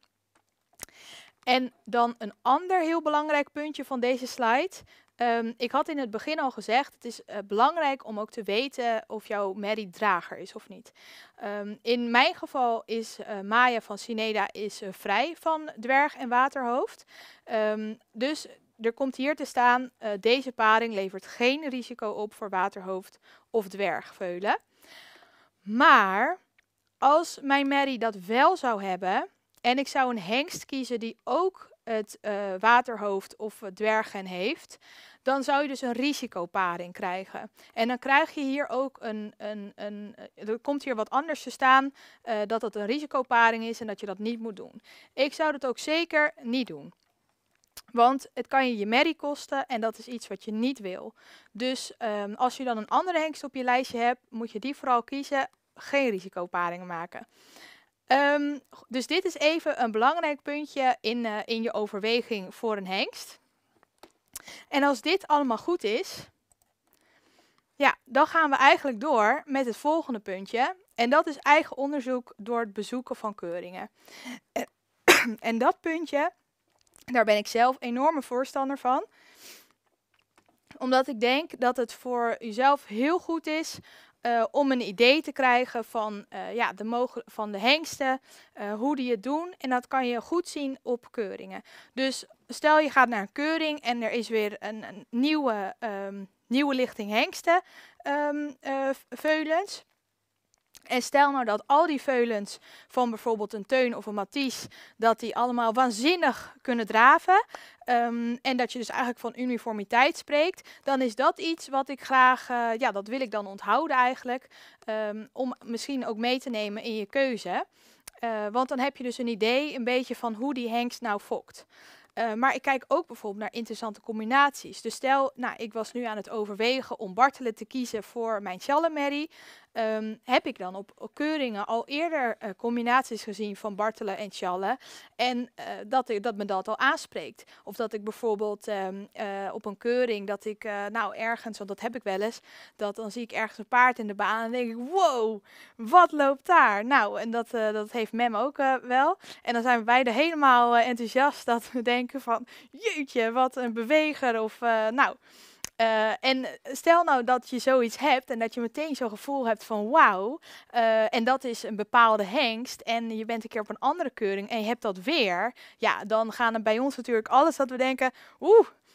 En dan een ander heel belangrijk puntje van deze slide. Ik had in het begin al gezegd, het is belangrijk om ook te weten of jouw merrie drager is of niet. In mijn geval is Maya van Cineda vrij van dwerg en waterhoofd. Dus er komt hier te staan, deze paring levert geen risico op voor waterhoofd of dwergveulen. Maar als mijn merrie dat wel zou hebben en ik zou een hengst kiezen die ook het waterhoofd of het dwerggen heeft, dan zou je dus een risicoparing krijgen. En dan krijg je hier ook er komt hier wat anders te staan, dat het een risicoparing is en dat je dat niet moet doen. Ik zou dat ook zeker niet doen. Want het kan je merrie kosten en dat is iets wat je niet wil. Dus als je dan een andere hengst op je lijstje hebt, moet je die vooral kiezen, geen risicoparingen maken. Dus dit is even een belangrijk puntje in je overweging voor een hengst. En als dit allemaal goed is, ja, dan gaan we eigenlijk door met het volgende puntje. En dat is eigen onderzoek door het bezoeken van keuringen. En dat puntje, daar ben ik zelf enorme voorstander van. Omdat ik denk dat het voor uzelf heel goed is om een idee te krijgen van, van de hengsten, hoe die het doen. En dat kan je goed zien op keuringen. Dus stel je gaat naar een keuring en er is weer een nieuwe lichting hengsten veulens. En stel nou dat al die veulens van bijvoorbeeld een Teun of een Mathies, dat die allemaal waanzinnig kunnen draven. En dat je dus eigenlijk van uniformiteit spreekt. Dan is dat iets wat ik graag, dat wil ik dan onthouden eigenlijk. Om misschien ook mee te nemen in je keuze. Want dan heb je dus een idee een beetje van hoe die hengst nou fokt. Maar ik kijk ook bijvoorbeeld naar interessante combinaties. Dus stel, nou, ik was nu aan het overwegen om Bartelen te kiezen voor mijn Shalom merrie. heb ik dan op keuringen al eerder combinaties gezien van Bartelen en Tjallen. En dat me dat al aanspreekt. Of dat ik bijvoorbeeld op een keuring, dat ik nou ergens, want dat heb ik wel eens, dat dan zie ik ergens een paard in de baan en denk ik, wow, wat loopt daar? Nou, en dat heeft Mem ook wel. En dan zijn we beide helemaal enthousiast dat we denken van, jeetje, wat een beweger. Of nou... en stel nou dat je zoiets hebt en dat je meteen zo'n gevoel hebt van wauw, en dat is een bepaalde hengst en je bent een keer op een andere keuring en je hebt dat weer, ja, dan gaan er bij ons natuurlijk alles dat we denken,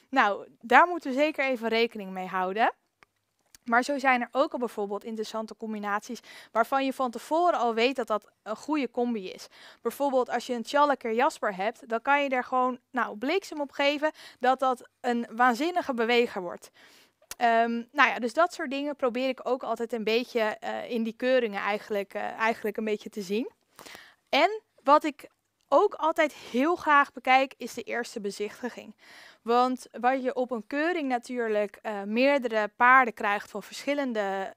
nou, daar moeten we zeker even rekening mee houden. Maar zo zijn er ook al bijvoorbeeld interessante combinaties waarvan je van tevoren al weet dat dat een goede combi is. Bijvoorbeeld als je een Tjalle keer Jasper hebt, dan kan je er gewoon bliksem op geven dat dat een waanzinnige beweger wordt. Nou ja, dus dat soort dingen probeer ik ook altijd een beetje in die keuringen eigenlijk een beetje te zien. En wat ik ook altijd heel graag bekijk is de eerste bezichtiging. Want waar je op een keuring natuurlijk meerdere paarden krijgt van verschillende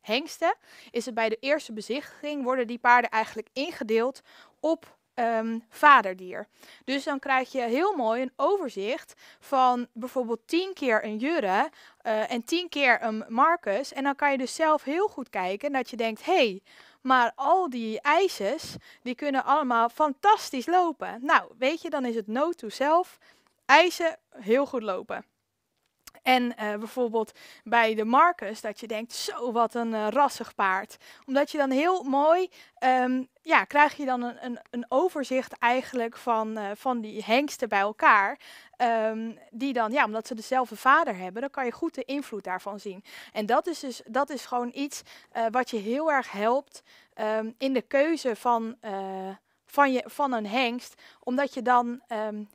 hengsten, is het bij de eerste bezichtiging worden die paarden eigenlijk ingedeeld op vaderdier. Dus dan krijg je heel mooi een overzicht van bijvoorbeeld 10 keer een Jurre en 10 keer een Marcus. En dan kan je dus zelf heel goed kijken dat je denkt, hé, maar al die ijzers, die kunnen allemaal fantastisch lopen. Nou, weet je, dan is het note to self. Eisen heel goed lopen. En bijvoorbeeld bij de Marcus, dat je denkt, zo wat een rassig paard. Omdat je dan heel mooi, krijg je dan een overzicht eigenlijk van die hengsten bij elkaar. Die dan, omdat ze dezelfde vader hebben, dan kan je goed de invloed daarvan zien. En dat is gewoon iets wat je heel erg helpt in de keuze van een hengst, omdat je dan,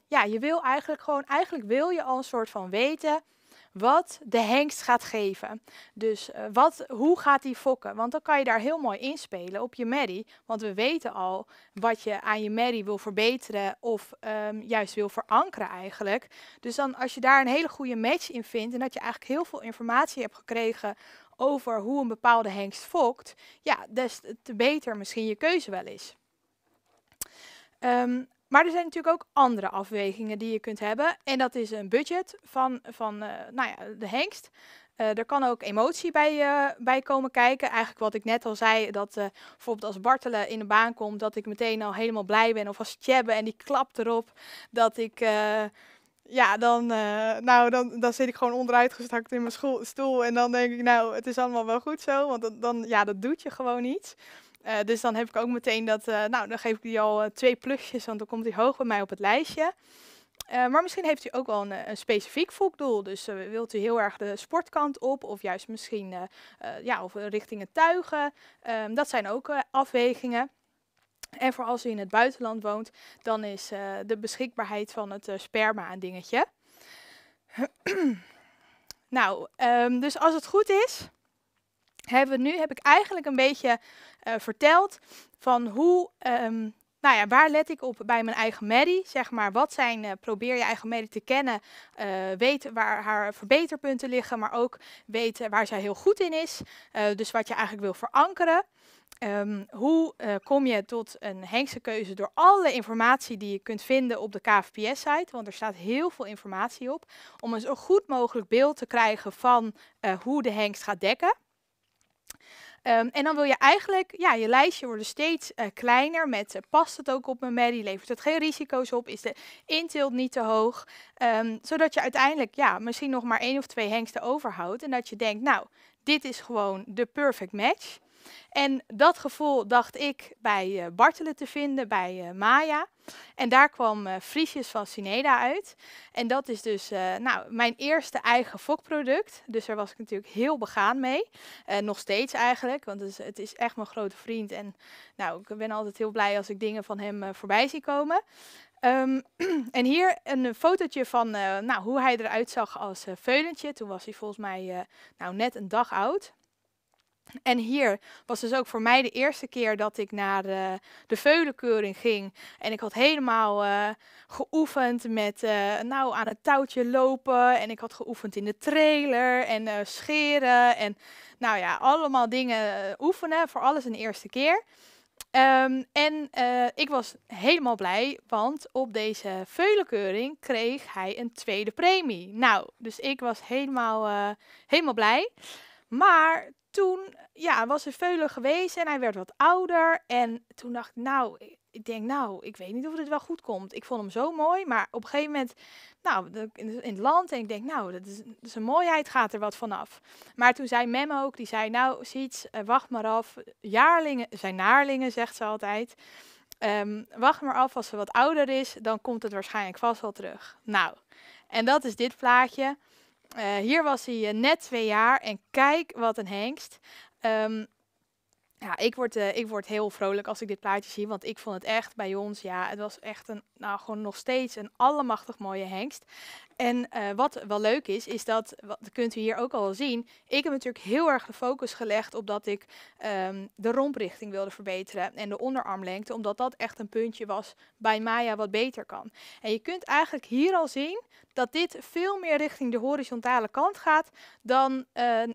je wil eigenlijk wil je al een soort van weten wat de hengst gaat geven. Dus hoe gaat die fokken? Want dan kan je daar heel mooi inspelen op je merrie, want we weten al wat je aan je merrie wil verbeteren of juist wil verankeren eigenlijk. Dus dan als je daar een hele goede match in vindt en dat je eigenlijk heel veel informatie hebt gekregen over hoe een bepaalde hengst fokt, ja, des te beter misschien je keuze wel is. Maar er zijn natuurlijk ook andere afwegingen die je kunt hebben. En dat is een budget van de hengst. Er kan ook emotie bij komen kijken. Eigenlijk wat ik net al zei, dat bijvoorbeeld als Bartelen in de baan komt, dat ik meteen al helemaal blij ben. Of als Tjebbe en die klapt erop, dat ik... dan zit ik gewoon onderuitgestakt in mijn stoel. En dan denk ik, nou, het is allemaal wel goed zo. Want dat doet je gewoon iets. Dus dan heb ik ook meteen dan geef ik die al 2 plusjes, want dan komt hij hoog bij mij op het lijstje. Maar misschien heeft u ook wel een specifiek fokdoel. Dus wilt u heel erg de sportkant op, of juist misschien of richting het tuigen. Dat zijn ook afwegingen. En voor als u in het buitenland woont, dan is de beschikbaarheid van het sperma een dingetje. Dus als het goed is, heb ik eigenlijk een beetje verteld van hoe, waar let ik op bij mijn eigen merrie. Zeg maar, probeer je eigen merrie te kennen, weten waar haar verbeterpunten liggen, maar ook weten waar zij heel goed in is. Dus wat je eigenlijk wil verankeren. Hoe kom je tot een hengstenkeuze door alle informatie die je kunt vinden op de KVPS-site, want er staat heel veel informatie op, om een zo goed mogelijk beeld te krijgen van hoe de hengst gaat dekken. En dan wil je eigenlijk, je lijstje wordt steeds kleiner met past het ook op mijn merrie, levert het geen risico's op, is de inteelt niet te hoog, zodat je uiteindelijk misschien nog maar 1 of 2 hengsten overhoudt en dat je denkt, nou, dit is gewoon de perfect match. En dat gevoel dacht ik bij Bartelen te vinden, bij Maya. En daar kwam Friesjes van Sineda uit. En dat is dus mijn eerste eigen fokproduct. Dus daar was ik natuurlijk heel begaan mee. Nog steeds eigenlijk, want het is echt mijn grote vriend. En ik ben altijd heel blij als ik dingen van hem voorbij zie komen. En hier een fotootje van hoe hij eruit zag als veulentje. Toen was hij volgens mij net een dag oud. En hier was dus ook voor mij de eerste keer dat ik naar de veulenkeuring ging. En ik had helemaal geoefend met nou aan het touwtje lopen. En ik had geoefend in de trailer en scheren. En nou ja, allemaal dingen oefenen. Voor alles een eerste keer. Ik was helemaal blij, want op deze veulenkeuring kreeg hij een tweede premie. Nou, dus ik was helemaal blij. Maar toen ja, was de veulen geweest en hij werd wat ouder. En toen dacht ik, ik weet niet of dit wel goed komt. Ik vond hem zo mooi, maar op een gegeven moment, in het land. En ik denk, dat is een mooiheid, gaat er wat vanaf. Maar toen zei Mem ook, die zei, nou, Siets, wacht maar af. Jaarlingen zijn naarlingen, zegt ze altijd. Wacht maar af, als ze wat ouder is, dan komt het waarschijnlijk vast wel terug. Nou, en dat is dit plaatje. Hier was hij net 2 jaar en kijk wat een hengst. Ja, ik word heel vrolijk als ik dit plaatje zie, want ik vond het echt bij ons, ja, het was echt gewoon nog steeds een allemachtig mooie hengst. En wat wel leuk is dat, wat kunt u hier ook al zien, ik heb natuurlijk heel erg de focus gelegd op dat ik de romprichting wilde verbeteren en de onderarmlengte, omdat dat echt een puntje was bij Maya wat beter kan. En je kunt eigenlijk hier al zien dat dit veel meer richting de horizontale kant gaat dan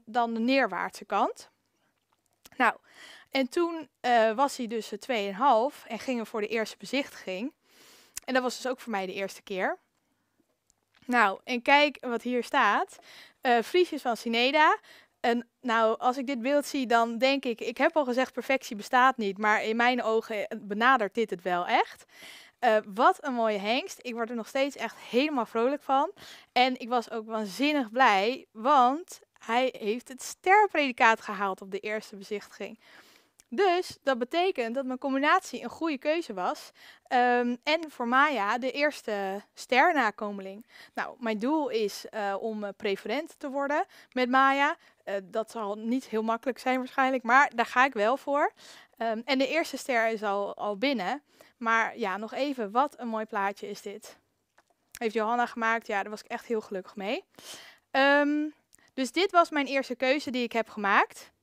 de neerwaartse kant. Nou, en toen was hij dus 2,5 en gingen we voor de eerste bezichtiging. En dat was dus ook voor mij de eerste keer. Nou, en kijk wat hier staat. Friesjes van Sineda. En nou, als ik dit beeld zie, dan denk ik heb al gezegd perfectie bestaat niet. Maar in mijn ogen benadert dit het wel echt. Wat een mooie hengst. Ik word er nog steeds echt helemaal vrolijk van. En ik was ook waanzinnig blij, want hij heeft het sterpredicaat gehaald op de eerste bezichtiging. Dus dat betekent dat mijn combinatie een goede keuze was. En voor Maya de eerste sternakomeling. Nou, mijn doel is om preferent te worden met Maya. Dat zal niet heel makkelijk zijn waarschijnlijk, maar daar ga ik wel voor. En de eerste ster is al binnen. Maar ja, nog even, wat een mooi plaatje is dit. Heeft Johanna gemaakt, ja, daar was ik echt heel gelukkig mee. Dus dit was mijn eerste keuze die ik heb gemaakt.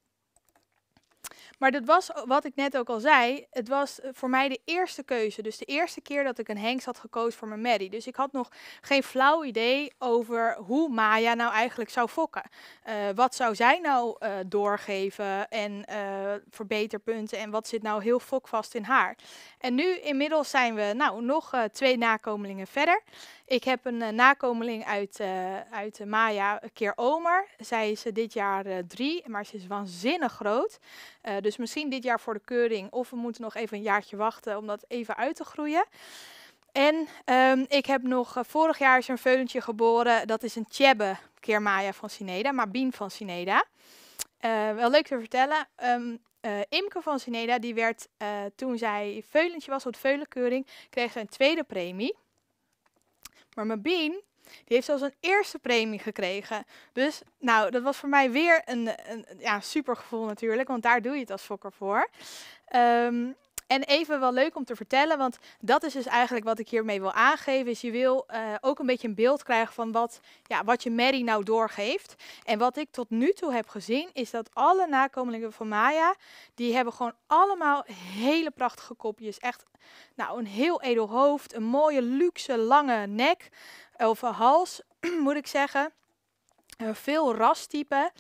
Maar dat was, wat ik net ook al zei, het was voor mij de eerste keuze. Dus de eerste keer dat ik een hengst had gekozen voor mijn Maddie. Dus ik had nog geen flauw idee over hoe Maya nou eigenlijk zou fokken. Wat zou zij nou doorgeven en verbeterpunten en wat zit nou heel fokvast in haar. En nu inmiddels zijn we nog 2 nakomelingen verder. Ik heb een nakomeling uit Maya, keer Omer. Zij is dit jaar 3, maar ze is waanzinnig groot. Dus misschien dit jaar voor de keuring. Of we moeten nog even een jaartje wachten om dat even uit te groeien. En ik heb nog, vorig jaar is er een veulentje geboren. Dat is een Tjebbe, keer Maya van Sineda, Mabien van Sineda. Wel leuk te vertellen. Imke van Sineda, die werd toen zij veulentje was op de veulenkeuring, kreeg zij een tweede premie. Maar Mabien, die heeft zelfs een eerste premie gekregen. Dus dat was voor mij weer een super gevoel natuurlijk, want daar doe je het als fokker voor. En even wel leuk om te vertellen, want dat is dus eigenlijk wat ik hiermee wil aangeven. Is je wil ook een beetje een beeld krijgen van wat je Maddie nou doorgeeft. En wat ik tot nu toe heb gezien, is dat alle nakomelingen van Maya, die hebben gewoon allemaal hele prachtige kopjes. Echt een heel edel hoofd, een mooie luxe lange nek, of hals moet ik zeggen. Veel rastypen.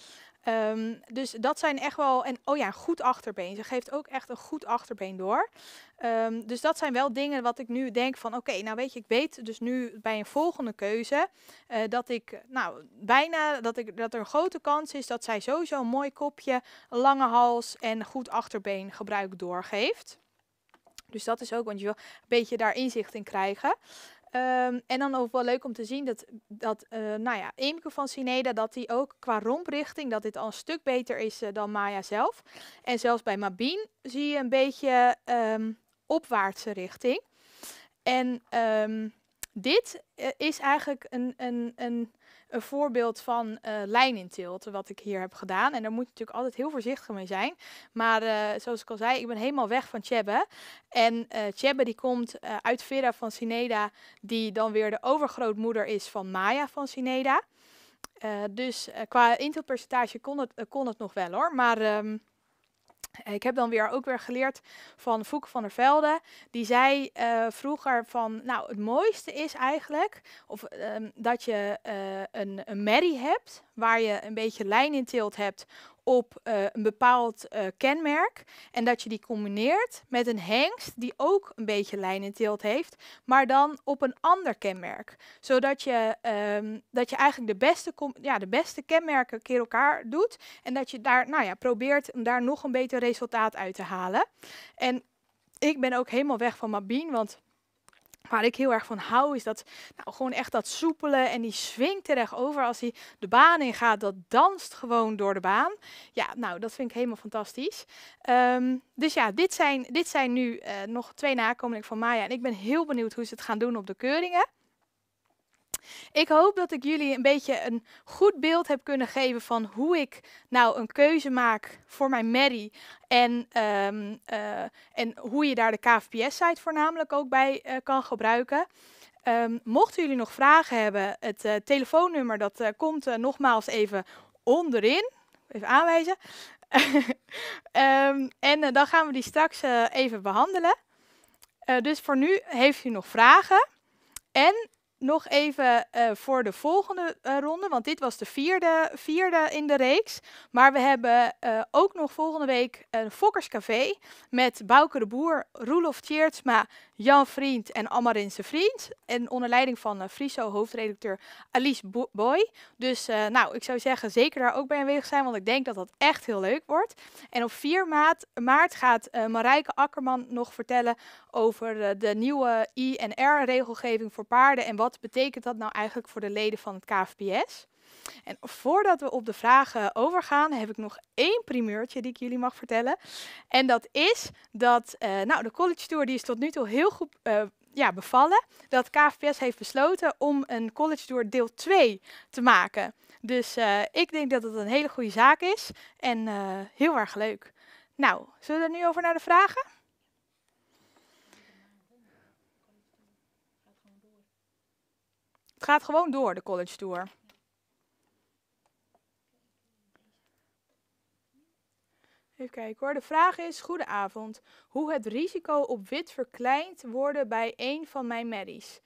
Dus dat zijn echt wel, en een goed achterbeen. Ze geeft ook echt een goed achterbeen door. Dus dat zijn wel dingen wat ik nu denk van oké, weet je, ik weet dus nu bij een volgende keuze dat ik dat er een grote kans is dat zij sowieso een mooi kopje, een lange hals en goed achterbeen gebruik doorgeeft. Dus dat is ook, want je wil een beetje daar inzicht in krijgen. En dan ook wel leuk om te zien dat Imke van Sineda, dat die ook qua romprichting, dat dit al een stuk beter is dan Maya zelf. En zelfs bij Mabien zie je een beetje opwaartse richting. En dit is eigenlijk een voorbeeld van lijnintilt wat ik hier heb gedaan. En daar moet je natuurlijk altijd heel voorzichtig mee zijn. Maar zoals ik al zei, ik ben helemaal weg van Tjebbe. En Tjebbe die komt uit Vera van Sineda, die dan weer de overgrootmoeder is van Maya van Sineda. Dus qua inteelpercentage kon het nog wel hoor. Maar ik heb dan ook weer geleerd van Fouke van der Velde. Die zei vroeger van, nou het mooiste is eigenlijk dat je een merrie hebt waar je een beetje lijninteelt hebt op een bepaald kenmerk. En dat je die combineert met een hengst die ook een beetje lijninteelt heeft, maar dan op een ander kenmerk. Zodat je eigenlijk de beste kenmerken keer elkaar doet. En dat je daar probeert om daar nog een beter resultaat uit te halen. En ik ben ook helemaal weg van Mabien, want waar ik heel erg van hou is dat gewoon echt dat soepele en die swingt er echt over als hij de baan in gaat. Dat danst gewoon door de baan. Ja, nou dat vind ik helemaal fantastisch. Dus ja, dit zijn nu nog 2 nakomelingen van Maya en ik ben heel benieuwd hoe ze het gaan doen op de keuringen. Ik hoop dat ik jullie een beetje een goed beeld heb kunnen geven van hoe ik nou een keuze maak voor mijn merrie. En hoe je daar de KVPS-site voornamelijk ook bij kan gebruiken. Mochten jullie nog vragen hebben, het telefoonnummer dat komt nogmaals even onderin. Even aanwijzen. Dan gaan we die straks even behandelen. Dus voor nu heeft u nog vragen. En nog even voor de volgende ronde, want dit was de vierde in de reeks. Maar we hebben ook nog volgende week een Fokkerscafé met Bouke de Boer, Roelof Tjeertsma, Jan Vriend en Amarinse Vriend. En onder leiding van Friso hoofdredacteur Alice Boy. Dus ik zou zeggen zeker daar ook bij aanwezig zijn, want ik denk dat dat echt heel leuk wordt. En op 4 maart gaat Marijke Akkerman nog vertellen over de nieuwe I- en R-regelgeving voor paarden en wat betekent dat nou eigenlijk voor de leden van het KVPS. En voordat we op de vragen overgaan, heb ik nog 1 primeurtje die ik jullie mag vertellen. En dat is dat de College Tour die is tot nu toe heel goed bevallen. Dat KVPS heeft besloten om een College Tour deel 2 te maken. Dus ik denk dat het een hele goede zaak is en heel erg leuk. Nou, zullen we er nu over naar de vragen? Het gaat gewoon door, de College Tour. Even kijken hoor. De vraag is, goedenavond. Hoe het risico op wit verkleind worden bij een van mijn merries?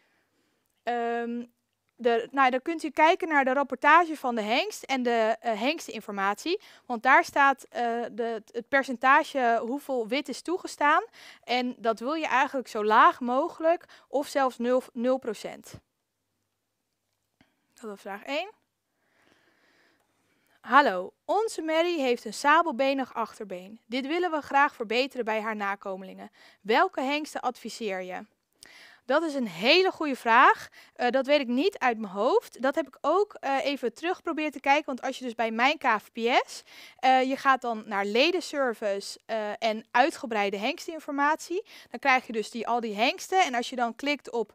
Dan kunt u kijken naar de rapportage van de hengst en de hengsteninformatie. Want daar staat het percentage hoeveel wit is toegestaan. En dat wil je eigenlijk zo laag mogelijk of zelfs 0%. Dat was vraag 1. Hallo, onze merrie heeft een sabelbenig achterbeen. Dit willen we graag verbeteren bij haar nakomelingen. Welke hengsten adviseer je? Dat is een hele goede vraag. Dat weet ik niet uit mijn hoofd. Dat heb ik ook even terug geprobeerd te kijken. Want als je dus bij mijn KVPS, je gaat dan naar ledenservice en uitgebreide hengsteninformatie. Dan krijg je dus al die hengsten. En als je dan klikt op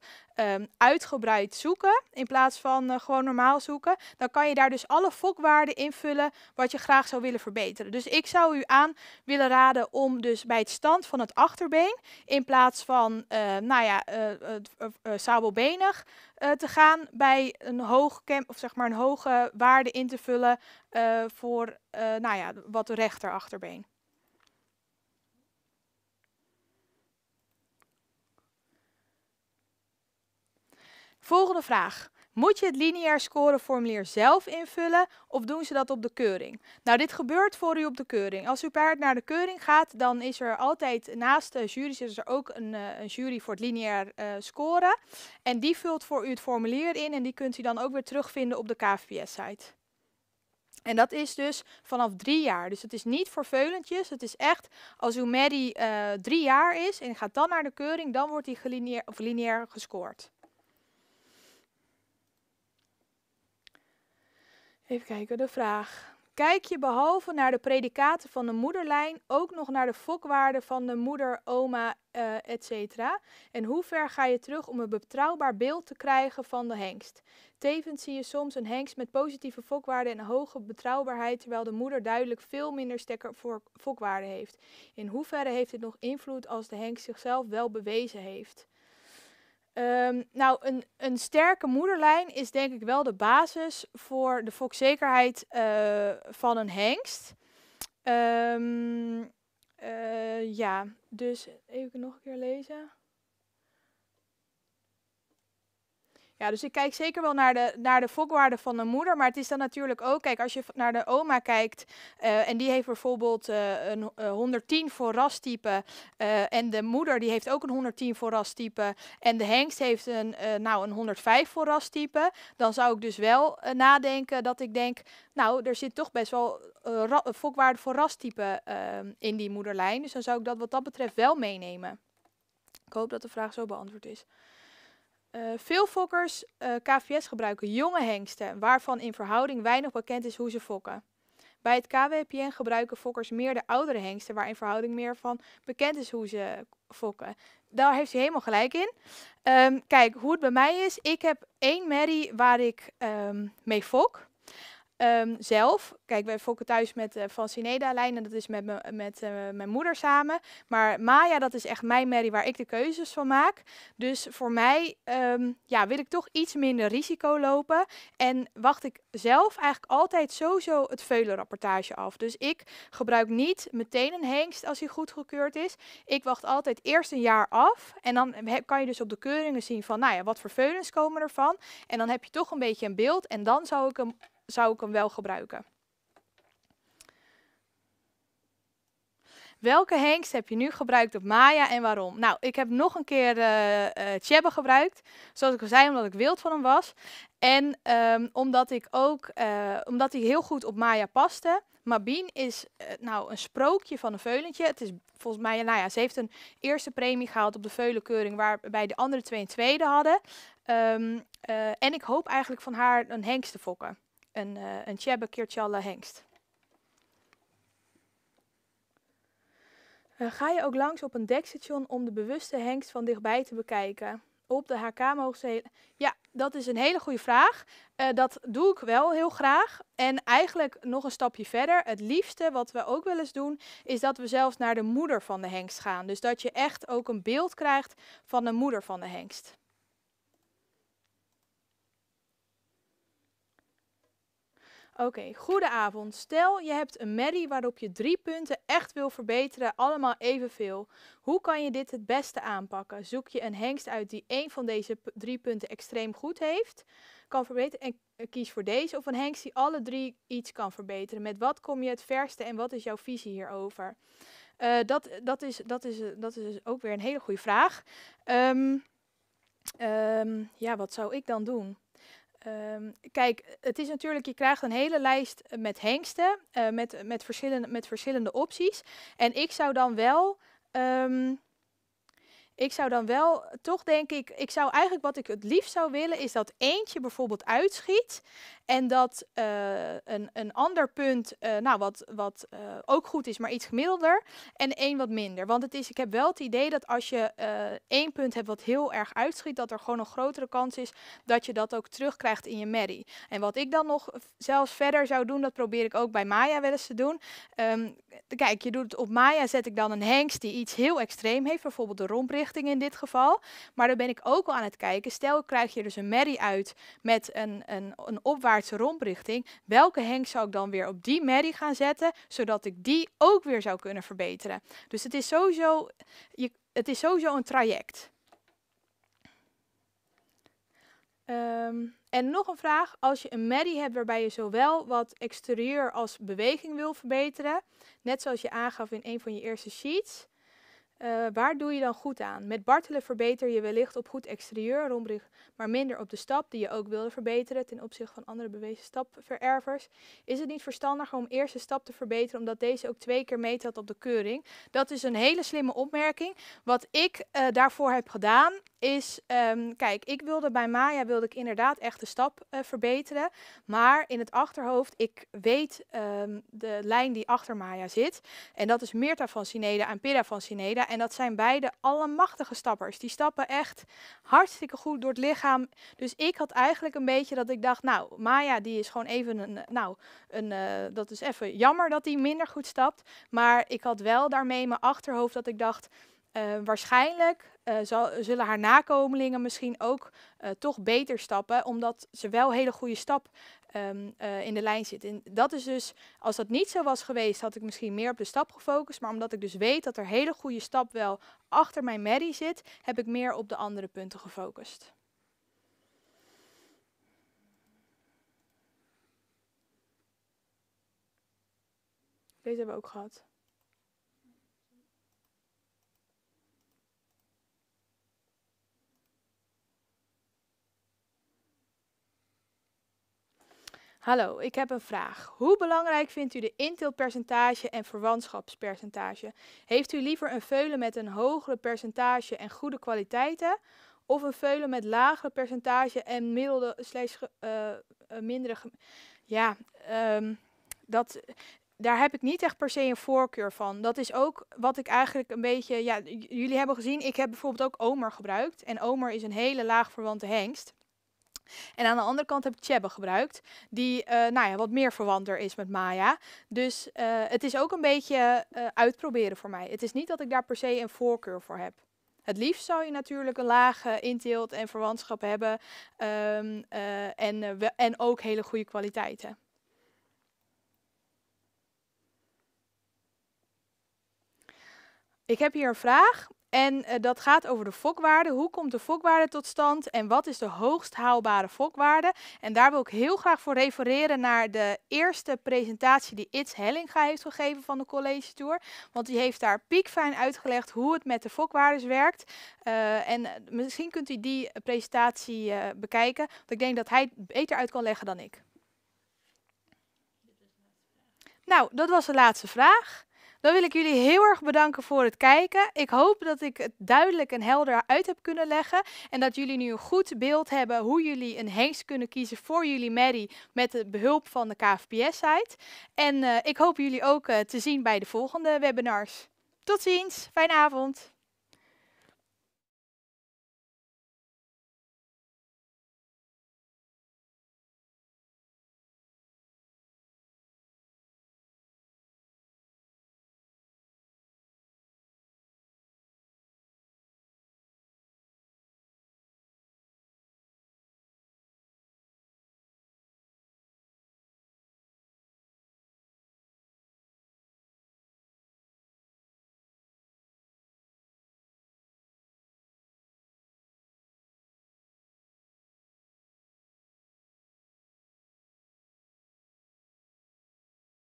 uitgebreid zoeken, in plaats van gewoon normaal zoeken, dan kan je daar dus alle fokwaarden invullen wat je graag zou willen verbeteren. Dus ik zou u aan willen raden om dus bij het stand van het achterbeen, in plaats van sabelbenig, te gaan bij een een hoge waarde in te vullen voor wat rechter achterbeen. Volgende vraag. Moet je het lineair scoreformulier zelf invullen of doen ze dat op de keuring? Nou, dit gebeurt voor u op de keuring. Als uw paard naar de keuring gaat, dan is er altijd naast de jury is er ook een jury voor het lineair scoren. En die vult voor u het formulier in en die kunt u dan ook weer terugvinden op de KVPS-site. En dat is dus vanaf 3 jaar. Dus het is niet voor veulentjes. Het is echt als uw merrie 3 jaar is en gaat dan naar de keuring, dan wordt die lineair gescoord. Even kijken, de vraag. Kijk je behalve naar de predicaten van de moederlijn ook nog naar de fokwaarden van de moeder, oma, etc. En hoe ver ga je terug om een betrouwbaar beeld te krijgen van de hengst? Tevens zie je soms een hengst met positieve fokwaarden en een hoge betrouwbaarheid, terwijl de moeder duidelijk veel minder sterke fokwaarden heeft. In hoeverre heeft dit nog invloed als de hengst zichzelf wel bewezen heeft? Nou, een sterke moederlijn is denk ik wel de basis voor de fokzekerheid van een hengst. Ja, dus even nog een keer lezen. Ja, dus ik kijk zeker wel naar de fokwaarde van de moeder. Maar het is dan natuurlijk ook, kijk, als je naar de oma kijkt en die heeft bijvoorbeeld een 110 voor rastype. En de moeder die heeft ook een 110 voor rastype. En de hengst heeft een 105 voor rastype. Dan zou ik dus wel nadenken dat ik denk, nou, er zit toch best wel fokwaarde voor rastype in die moederlijn. Dus dan zou ik dat wat dat betreft wel meenemen. Ik hoop dat de vraag zo beantwoord is. Veel fokkers KVS gebruiken jonge hengsten, waarvan in verhouding weinig bekend is hoe ze fokken. Bij het KWPN gebruiken fokkers meer de oudere hengsten, waar in verhouding meer van bekend is hoe ze fokken. Daar heeft hij helemaal gelijk in. Kijk, hoe het bij mij is, ik heb 1 merrie waar ik mee fok. Zelf, kijk, wij fokken thuis met van Sineda-lijn en dat is met mijn moeder samen. Maar Maya, dat is echt mijn merrie waar ik de keuzes van maak. Dus voor mij wil ik toch iets minder risico lopen. En wacht ik zelf eigenlijk altijd sowieso het veulenrapportage af. Dus ik gebruik niet meteen een hengst als hij goedgekeurd is. Ik wacht altijd eerst een jaar af. En dan kan je dus op de keuringen zien van, nou ja, wat voor veulens komen ervan. En dan heb je toch een beetje een beeld. En dan zou ik hem wel gebruiken. Welke hengst heb je nu gebruikt op Maya en waarom? Nou, ik heb nog een keer Tjebbe gebruikt. Zoals ik al zei, omdat ik wild van hem was. En omdat hij heel goed op Maya paste. Mabien is een sprookje van een veulentje. Het is volgens mij, ze heeft een eerste premie gehaald op de veulenkeuring, waarbij de andere 2 een tweede hadden. En ik hoop eigenlijk van haar een hengst te fokken. Een Tjebbe Kirtjalle hengst. Ga je ook langs op een dekstation om de bewuste hengst van dichtbij te bekijken? Op de HK mogen ze... Ja, dat is een hele goede vraag. Dat doe ik wel heel graag. En eigenlijk nog een stapje verder. Het liefste wat we ook wel eens doen, is dat we zelfs naar de moeder van de hengst gaan. Dus dat je echt ook een beeld krijgt van de moeder van de hengst. Oké, goedenavond. Stel je hebt een merrie waarop je 3 punten echt wil verbeteren, allemaal evenveel. Hoe kan je dit het beste aanpakken? Zoek je een hengst uit die 1 van deze 3 punten extreem goed heeft, kan verbeteren en kies voor deze, of een hengst die alle 3 iets kan verbeteren. Met wat kom je het verste en wat is jouw visie hierover? Dat is dus ook weer een hele goede vraag. Wat zou ik dan doen? Kijk, het is natuurlijk, je krijgt een hele lijst met hengsten, met verschillende opties. En ik zou dan wel toch denk ik zou eigenlijk wat ik het liefst zou willen, is dat eentje bijvoorbeeld uitschiet. En dat een ander punt, wat ook goed is, maar iets gemiddelder. En 1 wat minder. Want ik heb wel het idee dat als je 1 punt hebt wat heel erg uitschiet, dat er gewoon een grotere kans is dat je dat ook terugkrijgt in je merrie. En wat ik dan nog zelfs verder zou doen, dat probeer ik ook bij Maya wel eens te doen. Kijk, je doet op Maya zet ik dan een hengst die iets heel extreem heeft, bijvoorbeeld de romprichting in dit geval. Maar dan ben ik ook al aan het kijken, stel krijg je dus een merrie uit met een opwaartse romprichting. Welke hengst zou ik dan weer op die merrie gaan zetten, zodat ik die ook weer zou kunnen verbeteren. Dus het is sowieso een traject. En nog een vraag, als je een merrie hebt waarbij je zowel wat exterieur als beweging wil verbeteren, net zoals je aangaf in een van je eerste sheets, waar doe je dan goed aan? Met bartelen verbeter je wellicht op goed exterieur, rombricht, maar minder op de stap die je ook wilde verbeteren ten opzichte van andere bewezen stapverervers. Is het niet verstandiger om eerst de stap te verbeteren, omdat deze ook 2 keer meetelt op de keuring? Dat is een hele slimme opmerking. Wat ik daarvoor heb gedaan is, kijk, bij Maya wilde ik inderdaad echt de stap verbeteren. Maar in het achterhoofd, ik weet de lijn die achter Maya zit. En dat is Mirta van Sineda en Pira van Sineda. En dat zijn beide allemachtige stappers. Die stappen echt hartstikke goed door het lichaam. Dus ik had eigenlijk een beetje dat ik dacht, nou, Maya die is gewoon even dat is even jammer dat hij minder goed stapt. Maar ik had wel daarmee in mijn achterhoofd dat ik dacht, Waarschijnlijk zullen haar nakomelingen misschien ook toch beter stappen, omdat ze wel een hele goede stap in de lijn zit. En dat is dus, als dat niet zo was geweest, had ik misschien meer op de stap gefocust. Maar omdat ik dus weet dat er hele goede stap wel achter mijn merrie zit, heb ik meer op de andere punten gefocust. Deze hebben we ook gehad. Hallo, ik heb een vraag. Hoe belangrijk vindt u de inteelpercentage en verwantschapspercentage? Heeft u liever een veulen met een hogere percentage en goede kwaliteiten, of een veulen met lagere percentage en mindere... Ja, daar heb ik niet echt per se een voorkeur van. Dat is ook wat ik eigenlijk een beetje... Ja, jullie hebben gezien, ik heb bijvoorbeeld ook Omer gebruikt. En Omer is een hele laag verwante hengst. En aan de andere kant heb ik Tjebbe gebruikt, die wat meer verwanter is met Maya. Dus het is ook een beetje uitproberen voor mij. Het is niet dat ik daar per se een voorkeur voor heb. Het liefst zou je natuurlijk een lage inteelt en verwantschap hebben en ook hele goede kwaliteiten. Ik heb hier een vraag. En dat gaat over de fokwaarde. Hoe komt de fokwaarde tot stand en wat is de hoogst haalbare fokwaarde? En daar wil ik heel graag voor refereren naar de eerste presentatie die Its Hellinga heeft gegeven van de College Tour. Want die heeft daar piekfijn uitgelegd hoe het met de fokwaardes werkt. En misschien kunt u die presentatie bekijken, want ik denk dat hij het beter uit kan leggen dan ik. Nou, dat was de laatste vraag. Dan wil ik jullie heel erg bedanken voor het kijken. Ik hoop dat ik het duidelijk en helder uit heb kunnen leggen. En dat jullie nu een goed beeld hebben hoe jullie een hengst kunnen kiezen voor jullie merrie met de behulp van de KFPS-site. En ik hoop jullie ook te zien bij de volgende webinars. Tot ziens, fijne avond.